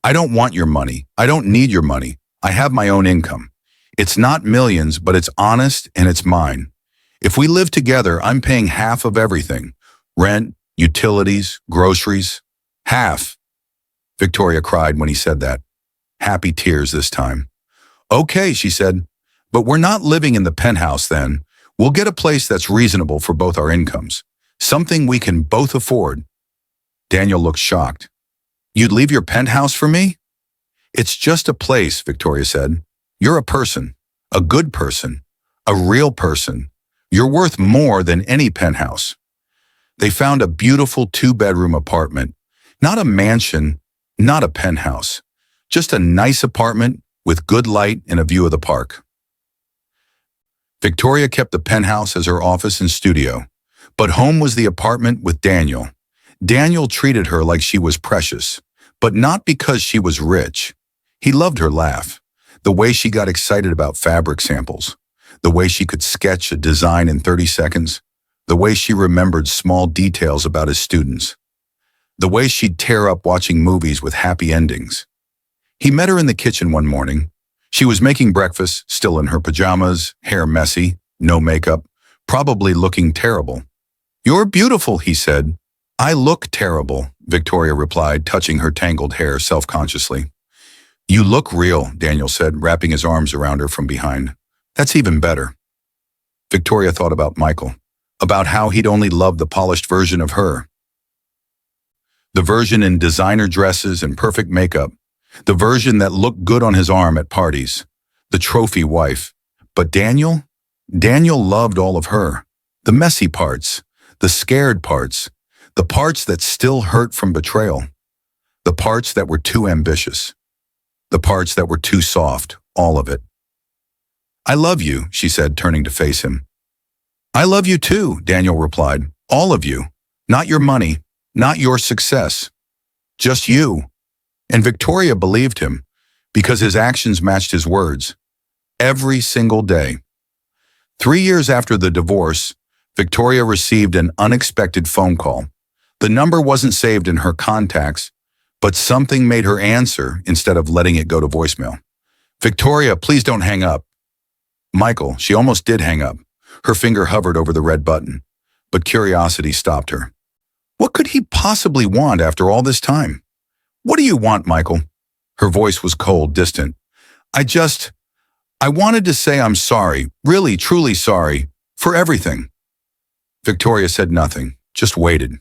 I don't want your money. I don't need your money. I have my own income. It's not millions, but it's honest and it's mine. If we live together, I'm paying half of everything. Rent, utilities, groceries. Half. Victoria cried when he said that. Happy tears this time. Okay, she said, but we're not living in the penthouse then. We'll get a place that's reasonable for both our incomes. Something we can both afford. Daniel looked shocked. You'd leave your penthouse for me? It's just a place, Victoria said. You're a person, a good person, a real person. You're worth more than any penthouse. They found a beautiful 2-bedroom apartment. Not a mansion, not a penthouse. Just a nice apartment with good light and a view of the park. Victoria kept the penthouse as her office and studio, but home was the apartment with Daniel. Daniel treated her like she was precious, but not because she was rich. He loved her laugh, the way she got excited about fabric samples, the way she could sketch a design in 30 seconds, the way she remembered small details about his students, the way she'd tear up watching movies with happy endings. He met her in the kitchen one morning. She was making breakfast, still in her pajamas, hair messy, no makeup, probably looking terrible. You're beautiful, he said. I look terrible, Victoria replied, touching her tangled hair self-consciously. You look real, Daniel said, wrapping his arms around her from behind. That's even better. Victoria thought about Michael, about how he'd only loved the polished version of her. The version in designer dresses and perfect makeup. The version that looked good on his arm at parties. The trophy wife. But Daniel loved all of her. The messy parts. The scared parts. The parts that still hurt from betrayal. The parts that were too ambitious. The parts that were too soft. All of it. I love you, she said, turning to face him. I love you too, Daniel replied. All of you. Not your money. Not your success. Just you. And Victoria believed him because his actions matched his words. Every single day. 3 years after the divorce, Victoria received an unexpected phone call. The number wasn't saved in her contacts, but something made her answer instead of letting it go to voicemail. Victoria, please don't hang up. Michael, she almost did hang up. Her finger hovered over the red button, but curiosity stopped her. What could he possibly want after all this time? What do you want, Michael? Her voice was cold, distant. I wanted to say I'm sorry, really, truly sorry, for everything. Victoria said nothing, just waited.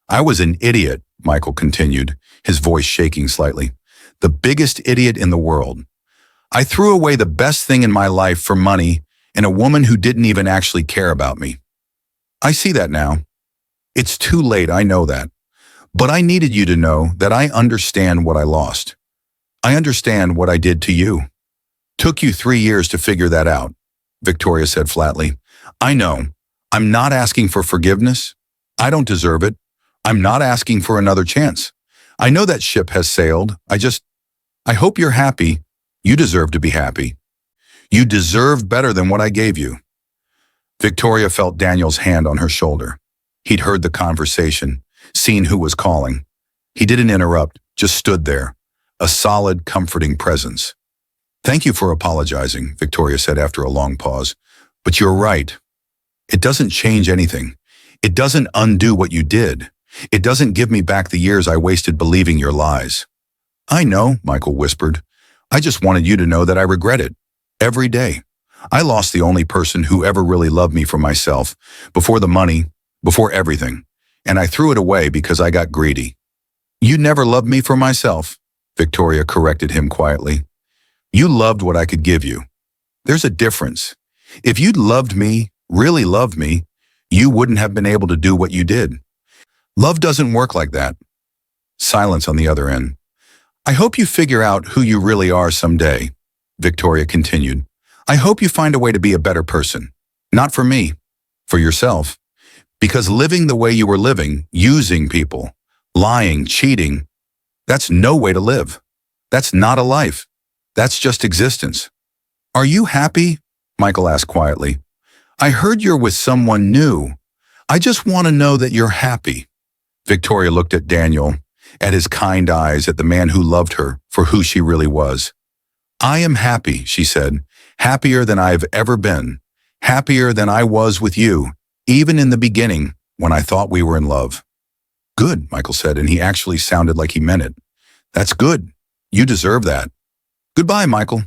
I was an idiot, Michael continued, his voice shaking slightly. The biggest idiot in the world. I threw away the best thing in my life for money and a woman who didn't even actually care about me. I see that now. It's too late, I know that. But I needed you to know that I understand what I lost. I understand what I did to you. Took you 3 years to figure that out, Victoria said flatly. I know. I'm not asking for forgiveness. I don't deserve it. I'm not asking for another chance. I know that ship has sailed. I hope you're happy. You deserve to be happy. You deserve better than what I gave you. Victoria felt Daniel's hand on her shoulder. He'd heard the conversation, seen who was calling. He didn't interrupt, just stood there, a solid, comforting presence. Thank you for apologizing, Victoria said after a long pause. But you're right. It doesn't change anything. It doesn't undo what you did. It doesn't give me back the years I wasted believing your lies. I know, Michael whispered. I just wanted you to know that I regret it. Every day. I lost the only person who ever really loved me for myself, before the money, before everything. And I threw it away because I got greedy. You never loved me for myself, Victoria corrected him quietly. You loved what I could give you. There's a difference. If you'd loved me, really loved me, you wouldn't have been able to do what you did. Love doesn't work like that. Silence on the other end. I hope you figure out who you really are someday, Victoria continued. I hope you find a way to be a better person. Not for me, for yourself. Because living the way you were living, using people, lying, cheating, that's no way to live. That's not a life. That's just existence. Are you happy? Michael asked quietly. I heard you're with someone new. I just want to know that you're happy. Victoria looked at Daniel, at his kind eyes, at the man who loved her for who she really was. I am happy, she said, happier than I've ever been, happier than I was with you, even in the beginning when I thought we were in love. Good, Michael said, and he actually sounded like he meant it. That's good. You deserve that. Goodbye, Michael.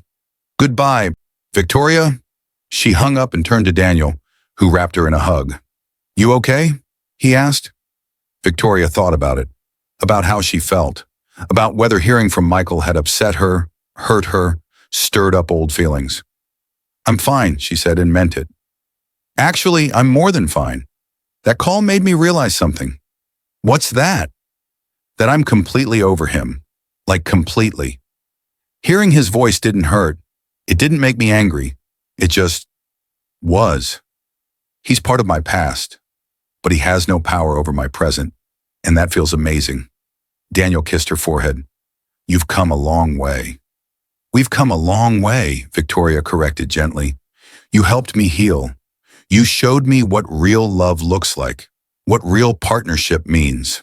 Goodbye, Victoria. She hung up and turned to Daniel, who wrapped her in a hug. You okay? He asked. Victoria thought about it, about how she felt, about whether hearing from Michael had upset her, hurt her, stirred up old feelings. I'm fine, she said, and meant it. Actually, I'm more than fine. That call made me realize something. What's that? That I'm completely over him. Like completely. Hearing his voice didn't hurt. It didn't make me angry. It just was. He's part of my past, but he has no power over my present, and that feels amazing. Daniel kissed her forehead. You've come a long way. We've come a long way, Victoria corrected gently. You helped me heal. You showed me what real love looks like, what real partnership means.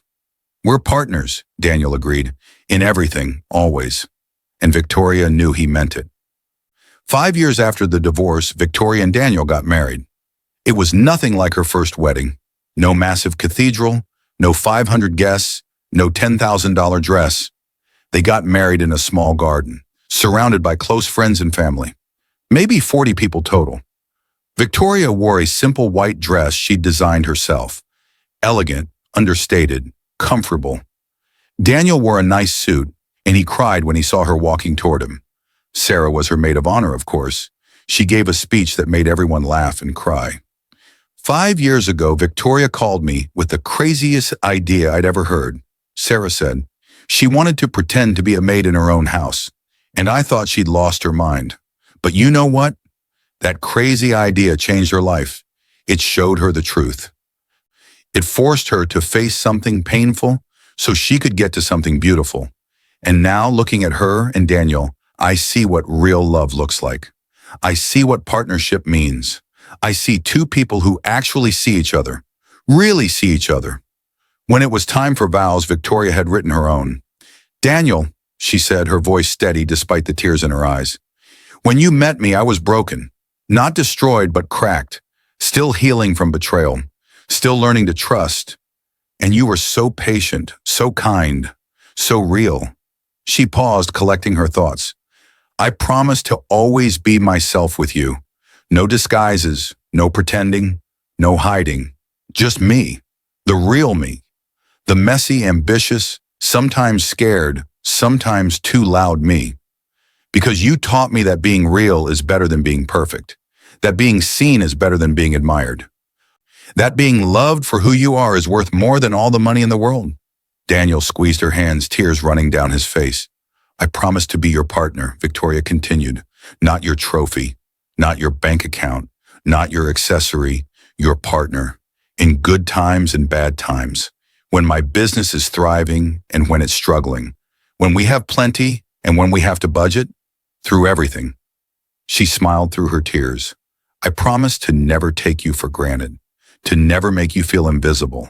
We're partners, Daniel agreed, in everything, always. And Victoria knew he meant it. 5 years after the divorce, Victoria and Daniel got married. It was nothing like her first wedding. No massive cathedral, no 500 guests, no $10,000 dress. They got married in a small garden, surrounded by close friends and family. Maybe 40 people total. Victoria wore a simple white dress she'd designed herself. Elegant, understated, comfortable. Daniel wore a nice suit, and he cried when he saw her walking toward him. Sarah was her maid of honor, of course. She gave a speech that made everyone laugh and cry. 5 years ago, Victoria called me with the craziest idea I'd ever heard. Sarah said she wanted to pretend to be a maid in her own house, and I thought she'd lost her mind. But you know what? That crazy idea changed her life. It showed her the truth. It forced her to face something painful so she could get to something beautiful. And now, looking at her and Daniel, I see what real love looks like. I see what partnership means. I see two people who actually see each other, really see each other. When it was time for vows, Victoria had written her own. Daniel, she said, her voice steady despite the tears in her eyes. When you met me, I was broken, not destroyed, but cracked, still healing from betrayal, still learning to trust. And you were so patient, so kind, so real. She paused, collecting her thoughts. I promise to always be myself with you. No disguises, no pretending, no hiding. Just me, the real me. The messy, ambitious, sometimes scared, sometimes too loud me. Because you taught me that being real is better than being perfect. That being seen is better than being admired. That being loved for who you are is worth more than all the money in the world. Daniel squeezed her hands, tears running down his face. I promise to be your partner, Victoria continued. Not your trophy, not your bank account, not your accessory, your partner. In good times and bad times. When my business is thriving and when it's struggling. When we have plenty and when we have to budget. Through everything. She smiled through her tears. I promise to never take you for granted. To never make you feel invisible.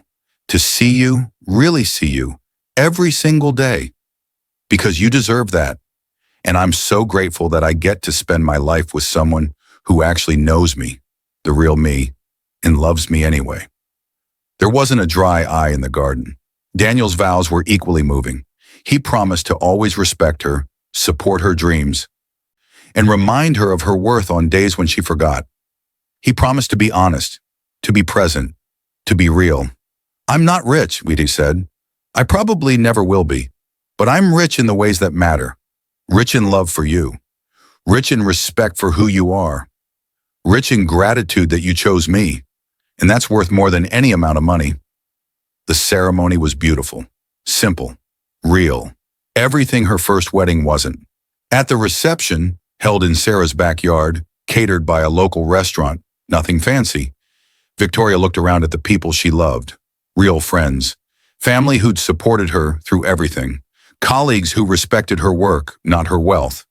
To see you, really see you, every single day. Because you deserve that. And I'm so grateful that I get to spend my life with someone who actually knows me, the real me, and loves me anyway. There wasn't a dry eye in the garden. Daniel's vows were equally moving. He promised to always respect her, support her dreams, and remind her of her worth on days when she forgot. He promised to be honest, to be present, to be real. I'm not rich, Weedy said. I probably never will be, but I'm rich in the ways that matter. Rich in love for you. Rich in respect for who you are. Rich in gratitude that you chose me. And that's worth more than any amount of money. The ceremony was beautiful, simple, real. Everything her first wedding wasn't. At the reception, held in Sarah's backyard, catered by a local restaurant, nothing fancy, Victoria looked around at the people she loved, real friends, family who'd supported her through everything, colleagues who respected her work, not her wealth.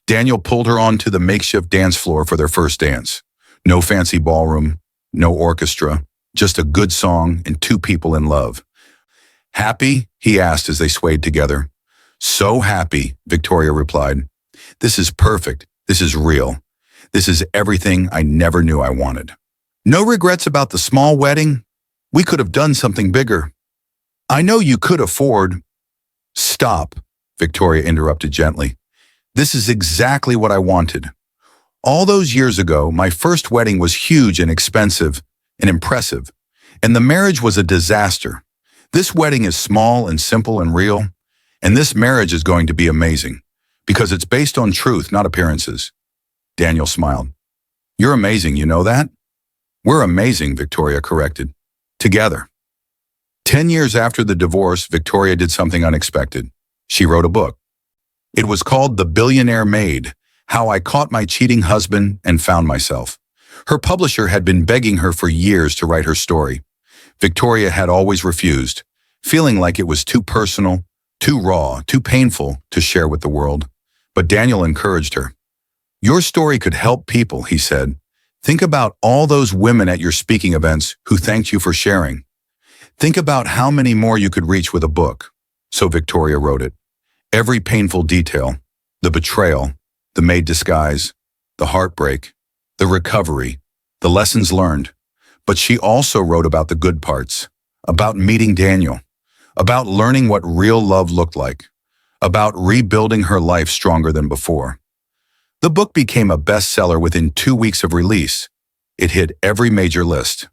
Daniel pulled her onto the makeshift dance floor for their first dance. No fancy ballroom, no orchestra, just a good song and two people in love. Happy? He asked as they swayed together. So happy, Victoria replied. This is perfect. This is real. This is everything I never knew I wanted. No regrets about the small wedding? We could have done something bigger. I know you could afford. Stop, Victoria interrupted gently. This is exactly what I wanted. All those years ago, my first wedding was huge and expensive and impressive, and the marriage was a disaster. This wedding is small and simple and real, and this marriage is going to be amazing, because it's based on truth, not appearances. Daniel smiled. You're amazing, you know that? We're amazing, Victoria corrected. Together. 10 years after the divorce, Victoria did something unexpected. She wrote a book. It was called The Billionaire Maid, How I Caught My Cheating Husband and Found Myself. Her publisher had been begging her for years to write her story. Victoria had always refused, feeling like it was too personal, too raw, too painful to share with the world. But Daniel encouraged her. Your story could help people, he said. Think about all those women at your speaking events who thanked you for sharing. Think about how many more you could reach with a book. So Victoria wrote it. Every painful detail, the betrayal, the made disguise, the heartbreak, the recovery, the lessons learned. But she also wrote about the good parts, about meeting Daniel, about learning what real love looked like, about rebuilding her life stronger than before. The book became a bestseller within 2 weeks of release. It hit every major list.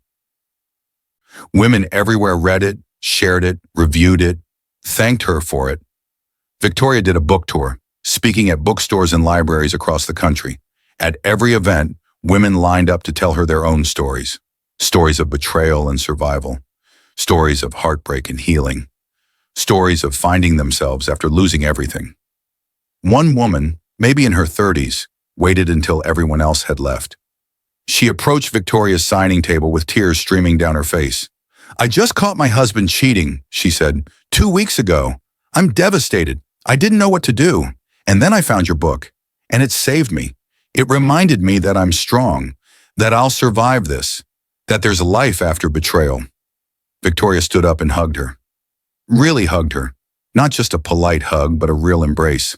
Women everywhere read it, shared it, reviewed it, thanked her for it. Victoria did a book tour, speaking at bookstores and libraries across the country. At every event, women lined up to tell her their own stories. Stories of betrayal and survival. Stories of heartbreak and healing. Stories of finding themselves after losing everything. One woman, maybe in her 30s, waited until everyone else had left. She approached Victoria's signing table with tears streaming down her face. "I just caught my husband cheating," she said, 2 weeks ago. "I'm devastated. I didn't know what to do. And then I found your book, and it saved me. It reminded me that I'm strong, that I'll survive this, that there's life after betrayal." Victoria stood up and hugged her. Really hugged her. Not just a polite hug, but a real embrace.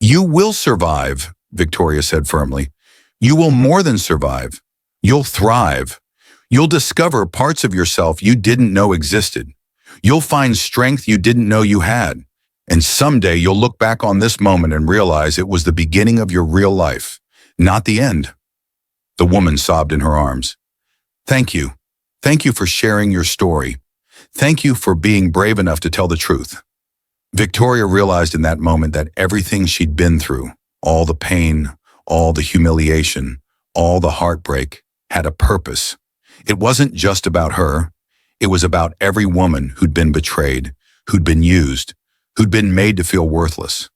"You will survive," Victoria said firmly. "You will more than survive. You'll thrive. You'll discover parts of yourself you didn't know existed. You'll find strength you didn't know you had. And someday you'll look back on this moment and realize it was the beginning of your real life, not the end." The woman sobbed in her arms. "Thank you. Thank you for sharing your story. Thank you for being brave enough to tell the truth." Victoria realized in that moment that everything she'd been through, all the pain, all the humiliation, all the heartbreak, had a purpose. It wasn't just about her. It was about every woman who'd been betrayed, who'd been used, who'd been made to feel worthless.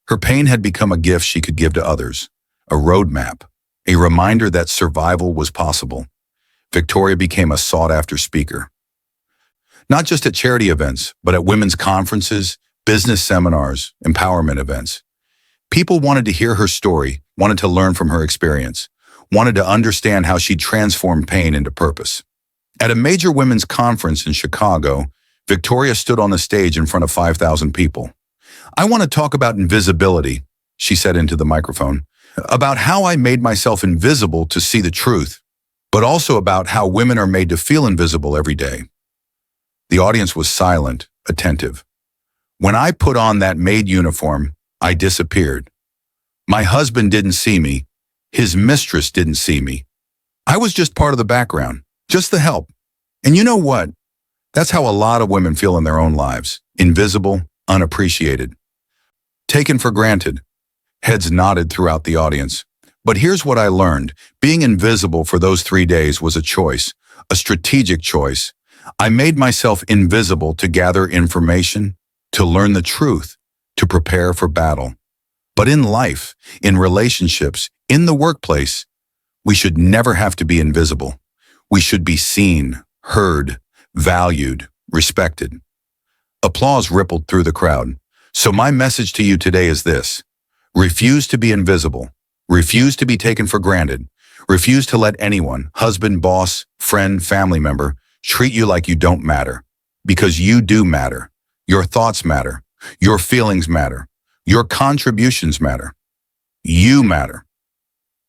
Her pain had become a gift she could give to others, a roadmap, a reminder that survival was possible. Victoria became a sought-after speaker. Not just at charity events, but at women's conferences, business seminars, empowerment events. People wanted to hear her story, wanted to learn from her experience, wanted to understand how she transformed pain into purpose. At a major women's conference in Chicago, Victoria stood on the stage in front of 5,000 people. "I want to talk about invisibility," she said into the microphone, "about how I made myself invisible to see the truth, but also about how women are made to feel invisible every day." The audience was silent, attentive. "When I put on that Maid uniform, I disappeared. My husband didn't see me. His mistress didn't see me. I was just part of the background, just the help. And you know what? That's how a lot of women feel in their own lives. Invisible, unappreciated. Taken for granted." Heads nodded throughout the audience. "But here's what I learned. Being invisible for those 3 days was a choice, a strategic choice. I made myself invisible to gather information, to learn the truth, to prepare for battle. But in life, in relationships, in the workplace, we should never have to be invisible. We should be seen, heard, valued, respected." Applause rippled through the crowd. So my message to you today is this: refuse to be invisible. Refuse to be taken for granted. Refuse to let anyone, husband, boss, friend, family member, treat you like you don't matter. Because you do matter. Your thoughts matter. Your feelings matter. Your contributions matter. You matter.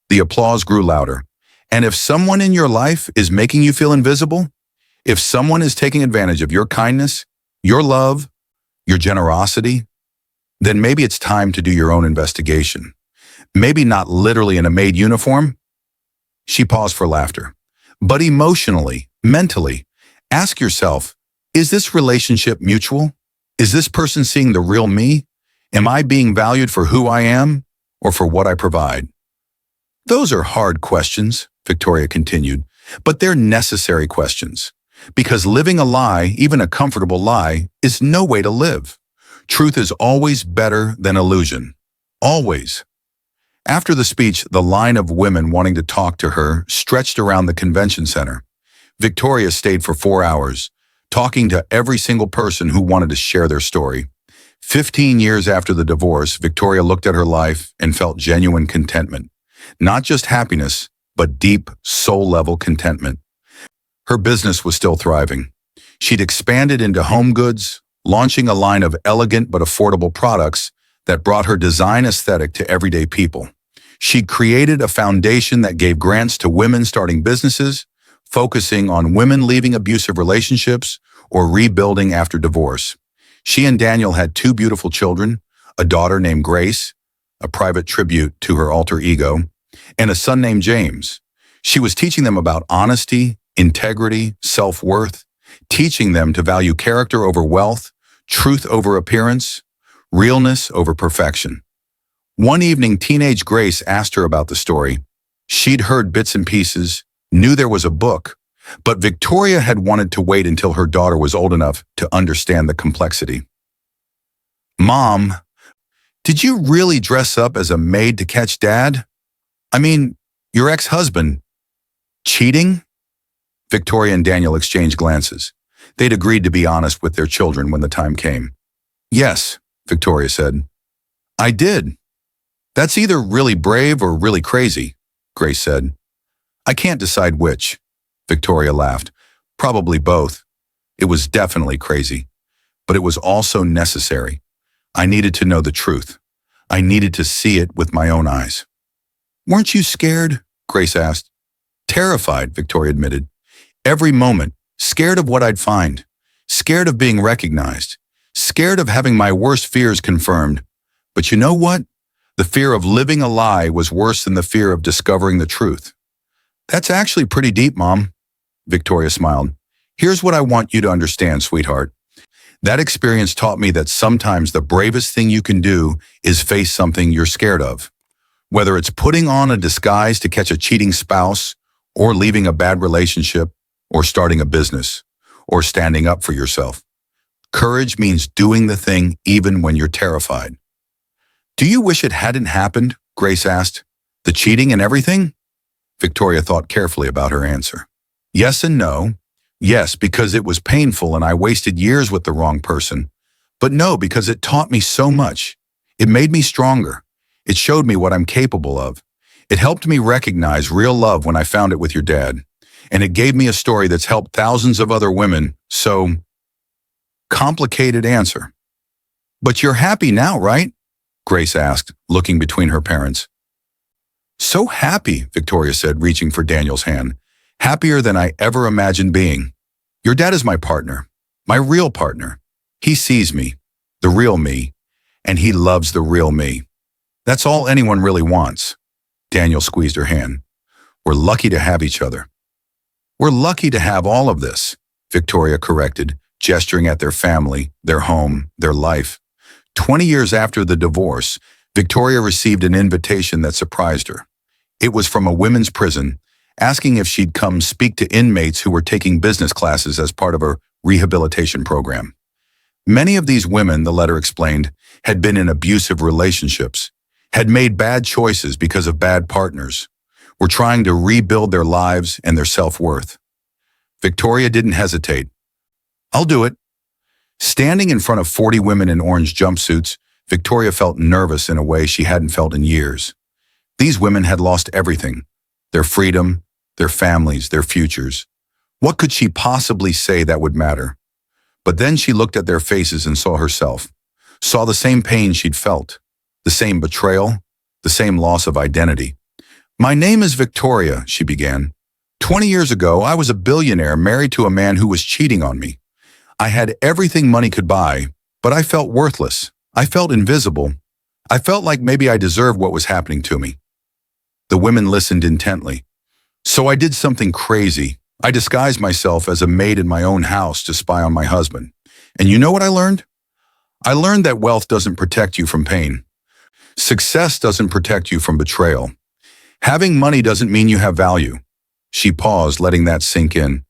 The applause grew louder. And if someone in your life is making you feel invisible, if someone is taking advantage of your kindness, your love, your generosity, then maybe it's time to do your own investigation. Maybe not literally in a Maid uniform. She paused for laughter. But emotionally, mentally, ask yourself, is this relationship mutual? Is this person seeing the real me? Am I being valued for who I am or for what I provide? Those are hard questions, Victoria continued, but they're necessary questions. Because living a lie, even a comfortable lie, is no way to live. Truth is always better than illusion. Always. After the speech, the line of women wanting to talk to her stretched around the convention center. Victoria stayed for 4 hours, talking to every single person who wanted to share their story. 15 years after the divorce, Victoria looked at her life and felt genuine contentment. Not just happiness, but deep, soul-level contentment. Her business was still thriving. She'd expanded into home goods, launching a line of elegant but affordable products that brought her design aesthetic to everyday people. She'd created a foundation that gave grants to women starting businesses, focusing on women leaving abusive relationships or rebuilding after divorce. She and Daniel had two beautiful children, a daughter named Grace, a private tribute to her alter ego, and a son named James. She was teaching them about honesty, integrity, self-worth, teaching them to value character over wealth, truth over appearance, realness over perfection. One evening, teenage Grace asked her about the story. She'd heard bits and pieces, knew there was a book, but Victoria had wanted to wait until her daughter was old enough to understand the complexity. "Mom, did you really dress up as a maid to catch Dad? I mean, your ex-husband. Cheating?" Victoria and Daniel exchanged glances. They'd agreed to be honest with their children when the time came. "Yes," Victoria said. "I did. That's either really brave or really crazy," Grace said. "I can't decide which," Victoria laughed. "Probably both. It was definitely crazy, but it was also necessary. I needed to know the truth. I needed to see it with my own eyes." "Weren't you scared?" Grace asked. "Terrified," Victoria admitted. "Every moment, scared of what I'd find, scared of being recognized, scared of having my worst fears confirmed. But you know what? The fear of living a lie was worse than the fear of discovering the truth." "That's actually pretty deep, Mom," Victoria smiled. "Here's what I want you to understand, sweetheart. That experience taught me that sometimes the bravest thing you can do is face something you're scared of. Whether it's putting on a disguise to catch a cheating spouse, or leaving a bad relationship, or starting a business, or standing up for yourself. Courage means doing the thing even when you're terrified." "Do you wish it hadn't happened?" Grace asked. "The cheating and everything?" Victoria thought carefully about her answer. "Yes and no. Yes, because it was painful and I wasted years with the wrong person. But no, because it taught me so much. It made me stronger. It showed me what I'm capable of. It helped me recognize real love when I found it with your dad. And it gave me a story that's helped thousands of other women. So, complicated answer." "But you're happy now, right?" Grace asked, looking between her parents. "So happy," Victoria said, reaching for Daniel's hand. "Happier than I ever imagined being. Your dad is my partner, my real partner. He sees me, the real me, and he loves the real me. That's all anyone really wants." Daniel squeezed her hand. "We're lucky to have each other." "We're lucky to have all of this," Victoria corrected, gesturing at their family, their home, their life. 20 years after the divorce, Victoria received an invitation that surprised her. It was from a women's prison, asking if she'd come speak to inmates who were taking business classes as part of a rehabilitation program. Many of these women, the letter explained, had been in abusive relationships, had made bad choices because of bad partners, were trying to rebuild their lives and their self-worth. Victoria didn't hesitate. "I'll do it." Standing in front of 40 women in orange jumpsuits, Victoria felt nervous in a way she hadn't felt in years. These women had lost everything: their freedom, their families, their futures. What could she possibly say that would matter? But then she looked at their faces and saw herself, saw the same pain she'd felt, the same betrayal, the same loss of identity. "My name is Victoria," she began. 20 years ago, I was a billionaire married to a man who was cheating on me. I had everything money could buy, but I felt worthless. I felt invisible. I felt like maybe I deserved what was happening to me." The women listened intently. "So I did something crazy. I disguised myself as a maid in my own house to spy on my husband. And you know what I learned? I learned that wealth doesn't protect you from pain. Success doesn't protect you from betrayal. Having money doesn't mean you have value." She paused, letting that sink in.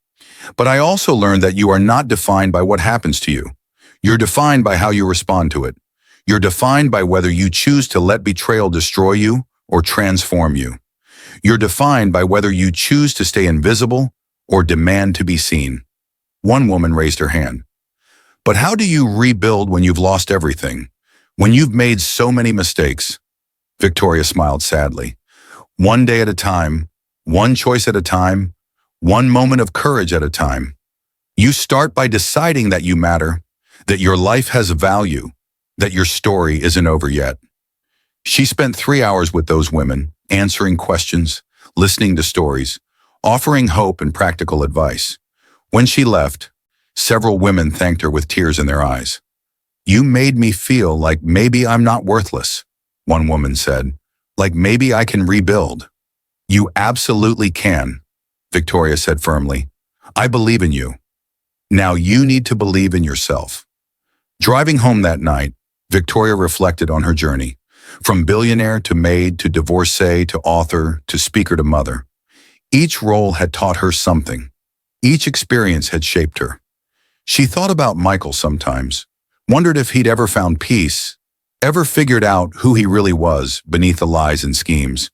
"But I also learned that you are not defined by what happens to you. You're defined by how you respond to it. You're defined by whether you choose to let betrayal destroy you or transform you. You're defined by whether you choose to stay invisible or demand to be seen." One woman raised her hand. "But how do you rebuild when you've lost everything? When you've made so many mistakes?" Victoria smiled sadly. "One day at a time, one choice at a time, one moment of courage at a time. You start by deciding that you matter, that your life has value, that your story isn't over yet." She spent 3 hours with those women, answering questions, listening to stories, offering hope and practical advice. When she left, several women thanked her with tears in their eyes. You made me feel like maybe I'm not worthless, one woman said. Like maybe I can rebuild. You absolutely can, Victoria said firmly. I believe in you. Now you need to believe in yourself. Driving home that night, Victoria reflected on her journey. From billionaire to maid to divorcee to author to speaker to mother. Each role had taught her something. Each experience had shaped her. She thought about Michael sometimes, wondered if he'd ever found peace, ever figured out who he really was beneath the lies and schemes.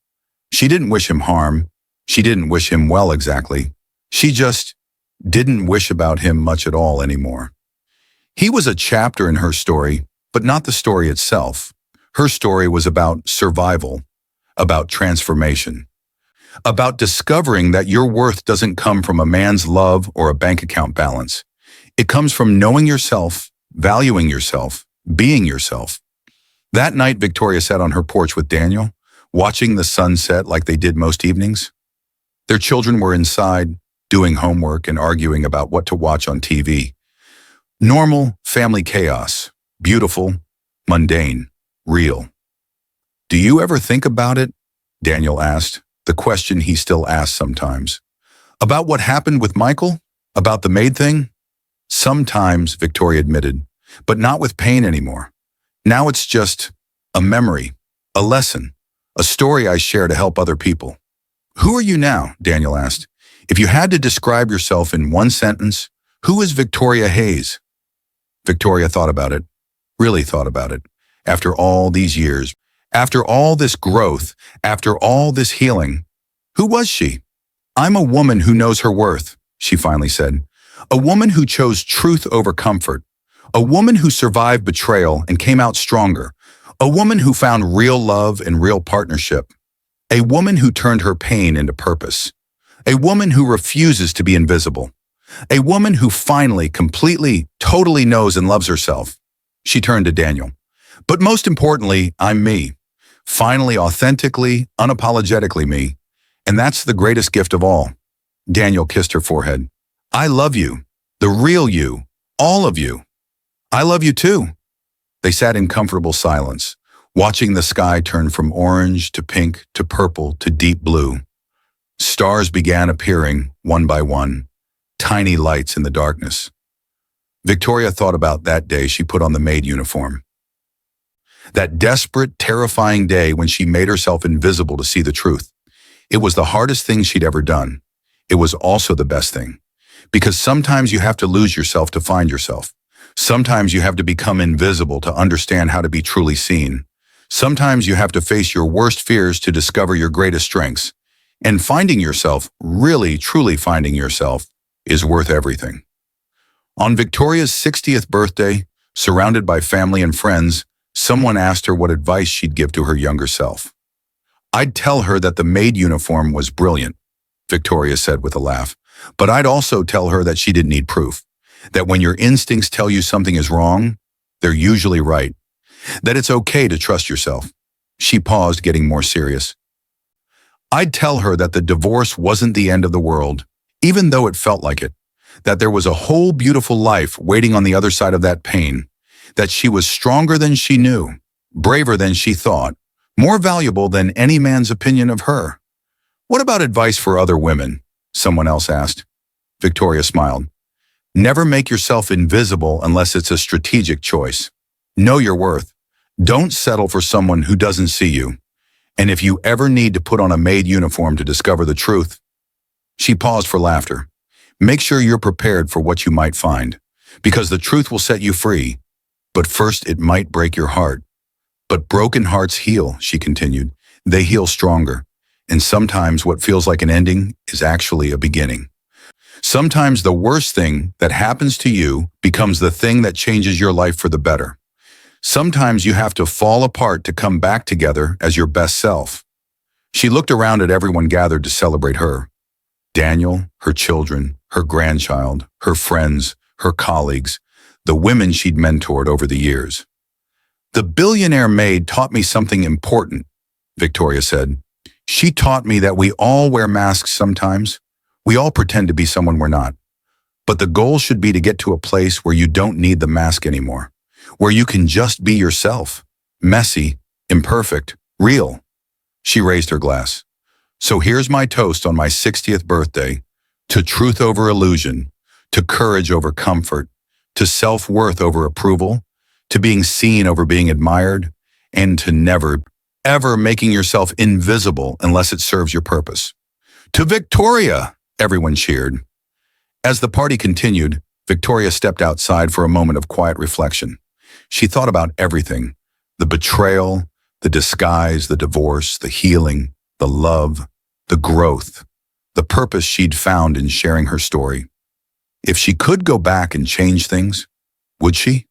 She didn't wish him harm. She didn't wish him well exactly. She just didn't wish about him much at all anymore. He was a chapter in her story, but not the story itself. Her story was about survival, about transformation, about discovering that your worth doesn't come from a man's love or a bank account balance. It comes from knowing yourself, valuing yourself, being yourself. That night, Victoria sat on her porch with Daniel, watching the sunset like they did most evenings. Their children were inside, doing homework and arguing about what to watch on TV. Normal family chaos, beautiful, mundane, real. Do you ever think about it? Daniel asked, the question he still asks sometimes. About what happened with Michael? About the Maid thing? Sometimes, Victoria admitted, but not with pain anymore. Now it's just a memory, a lesson, a story I share to help other people. Who are you now? Daniel asked. If you had to describe yourself in one sentence, who is Victoria Hayes? Victoria thought about it, really thought about it. After all these years, after all this growth, after all this healing, who was she? I'm a woman who knows her worth, she finally said. A woman who chose truth over comfort. A woman who survived betrayal and came out stronger. A woman who found real love and real partnership. A woman who turned her pain into purpose. A woman who refuses to be invisible. A woman who finally, completely, totally knows and loves herself. She turned to Daniel. But most importantly, I'm me. Finally, authentically, unapologetically me. And that's the greatest gift of all. Daniel kissed her forehead. I love you. The real you. All of you. I love you too. They sat in comfortable silence, watching the sky turn from orange to pink to purple to deep blue. Stars began appearing, one by one, tiny lights in the darkness. Victoria thought about that day she put on the maid uniform. That desperate, terrifying day when she made herself invisible to see the truth. It was the hardest thing she'd ever done. It was also the best thing. Because sometimes you have to lose yourself to find yourself. Sometimes you have to become invisible to understand how to be truly seen. Sometimes you have to face your worst fears to discover your greatest strengths. And finding yourself, really, truly finding yourself, is worth everything. On Victoria's 60th birthday, surrounded by family and friends, someone asked her what advice she'd give to her younger self. I'd tell her that the maid uniform was brilliant, Victoria said with a laugh. But I'd also tell her that she didn't need proof. That when your instincts tell you something is wrong, they're usually right. That it's okay to trust yourself. She paused, getting more serious. I'd tell her that the divorce wasn't the end of the world, even though it felt like it. That there was a whole beautiful life waiting on the other side of that pain. That she was stronger than she knew, braver than she thought, more valuable than any man's opinion of her. What about advice for other women? Someone else asked. Victoria smiled. Never make yourself invisible unless it's a strategic choice. Know your worth. Don't settle for someone who doesn't see you. And if you ever need to put on a maid uniform to discover the truth. She paused for laughter. Make sure you're prepared for what you might find, because the truth will set you free. But first it might break your heart. But broken hearts heal, she continued. They heal stronger. And sometimes what feels like an ending is actually a beginning. Sometimes the worst thing that happens to you becomes the thing that changes your life for the better. Sometimes you have to fall apart to come back together as your best self. She looked around at everyone gathered to celebrate her. Daniel, her children, her grandchild, her friends, her colleagues, the women she'd mentored over the years. The billionaire maid taught me something important, Victoria said. She taught me that we all wear masks sometimes. We all pretend to be someone we're not. But the goal should be to get to a place where you don't need the mask anymore, where you can just be yourself, messy, imperfect, real. She raised her glass. So here's my toast on my 60th birthday, to truth over illusion, to courage over comfort, to self-worth over approval, to being seen over being admired, and to never, ever making yourself invisible unless it serves your purpose. To Victoria, everyone cheered. As the party continued, Victoria stepped outside for a moment of quiet reflection. She thought about everything: the betrayal, the disguise, the divorce, the healing, the love, the growth, the purpose she'd found in sharing her story. If she could go back and change things, would she?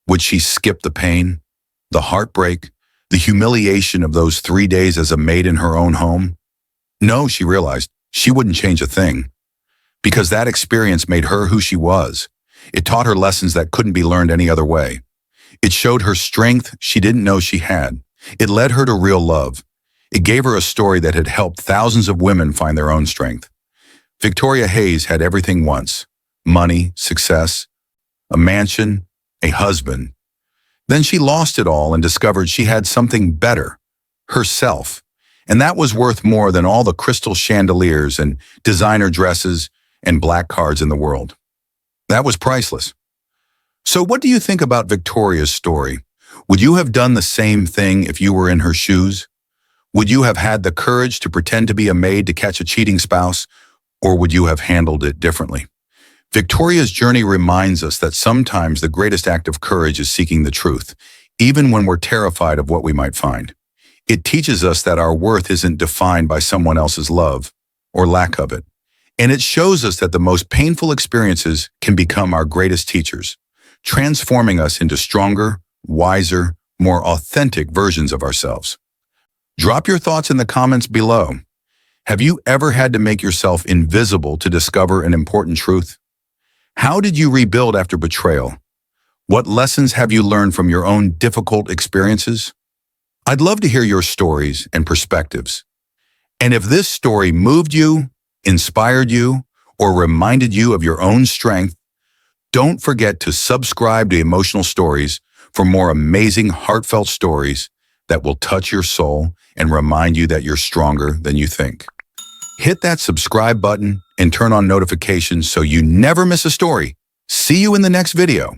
Would she skip the pain, the heartbreak, the humiliation of those 3 days as a maid in her own home? No, she realized, she wouldn't change a thing. Because that experience made her who she was. It taught her lessons that couldn't be learned any other way. It showed her strength she didn't know she had. It led her to real love. It gave her a story that had helped thousands of women find their own strength. Victoria Hayes had everything once: money, success, a mansion, a husband. Then she lost it all and discovered she had something better: herself. And that was worth more than all the crystal chandeliers and designer dresses and black cards in the world. That was priceless. So what do you think about Victoria's story? Would you have done the same thing if you were in her shoes? Would you have had the courage to pretend to be a maid to catch a cheating spouse, or would you have handled it differently? Victoria's journey reminds us that sometimes the greatest act of courage is seeking the truth, even when we're terrified of what we might find. It teaches us that our worth isn't defined by someone else's love or lack of it. And it shows us that the most painful experiences can become our greatest teachers, transforming us into stronger, wiser, more authentic versions of ourselves. Drop your thoughts in the comments below. Have you ever had to make yourself invisible to discover an important truth? How did you rebuild after betrayal? What lessons have you learned from your own difficult experiences? I'd love to hear your stories and perspectives. And if this story moved you, inspired you, or reminded you of your own strength, don't forget to subscribe to Emotional Stories for more amazing, heartfelt stories that will touch your soul and remind you that you're stronger than you think. Hit that subscribe button and turn on notifications so you never miss a story. See you in the next video.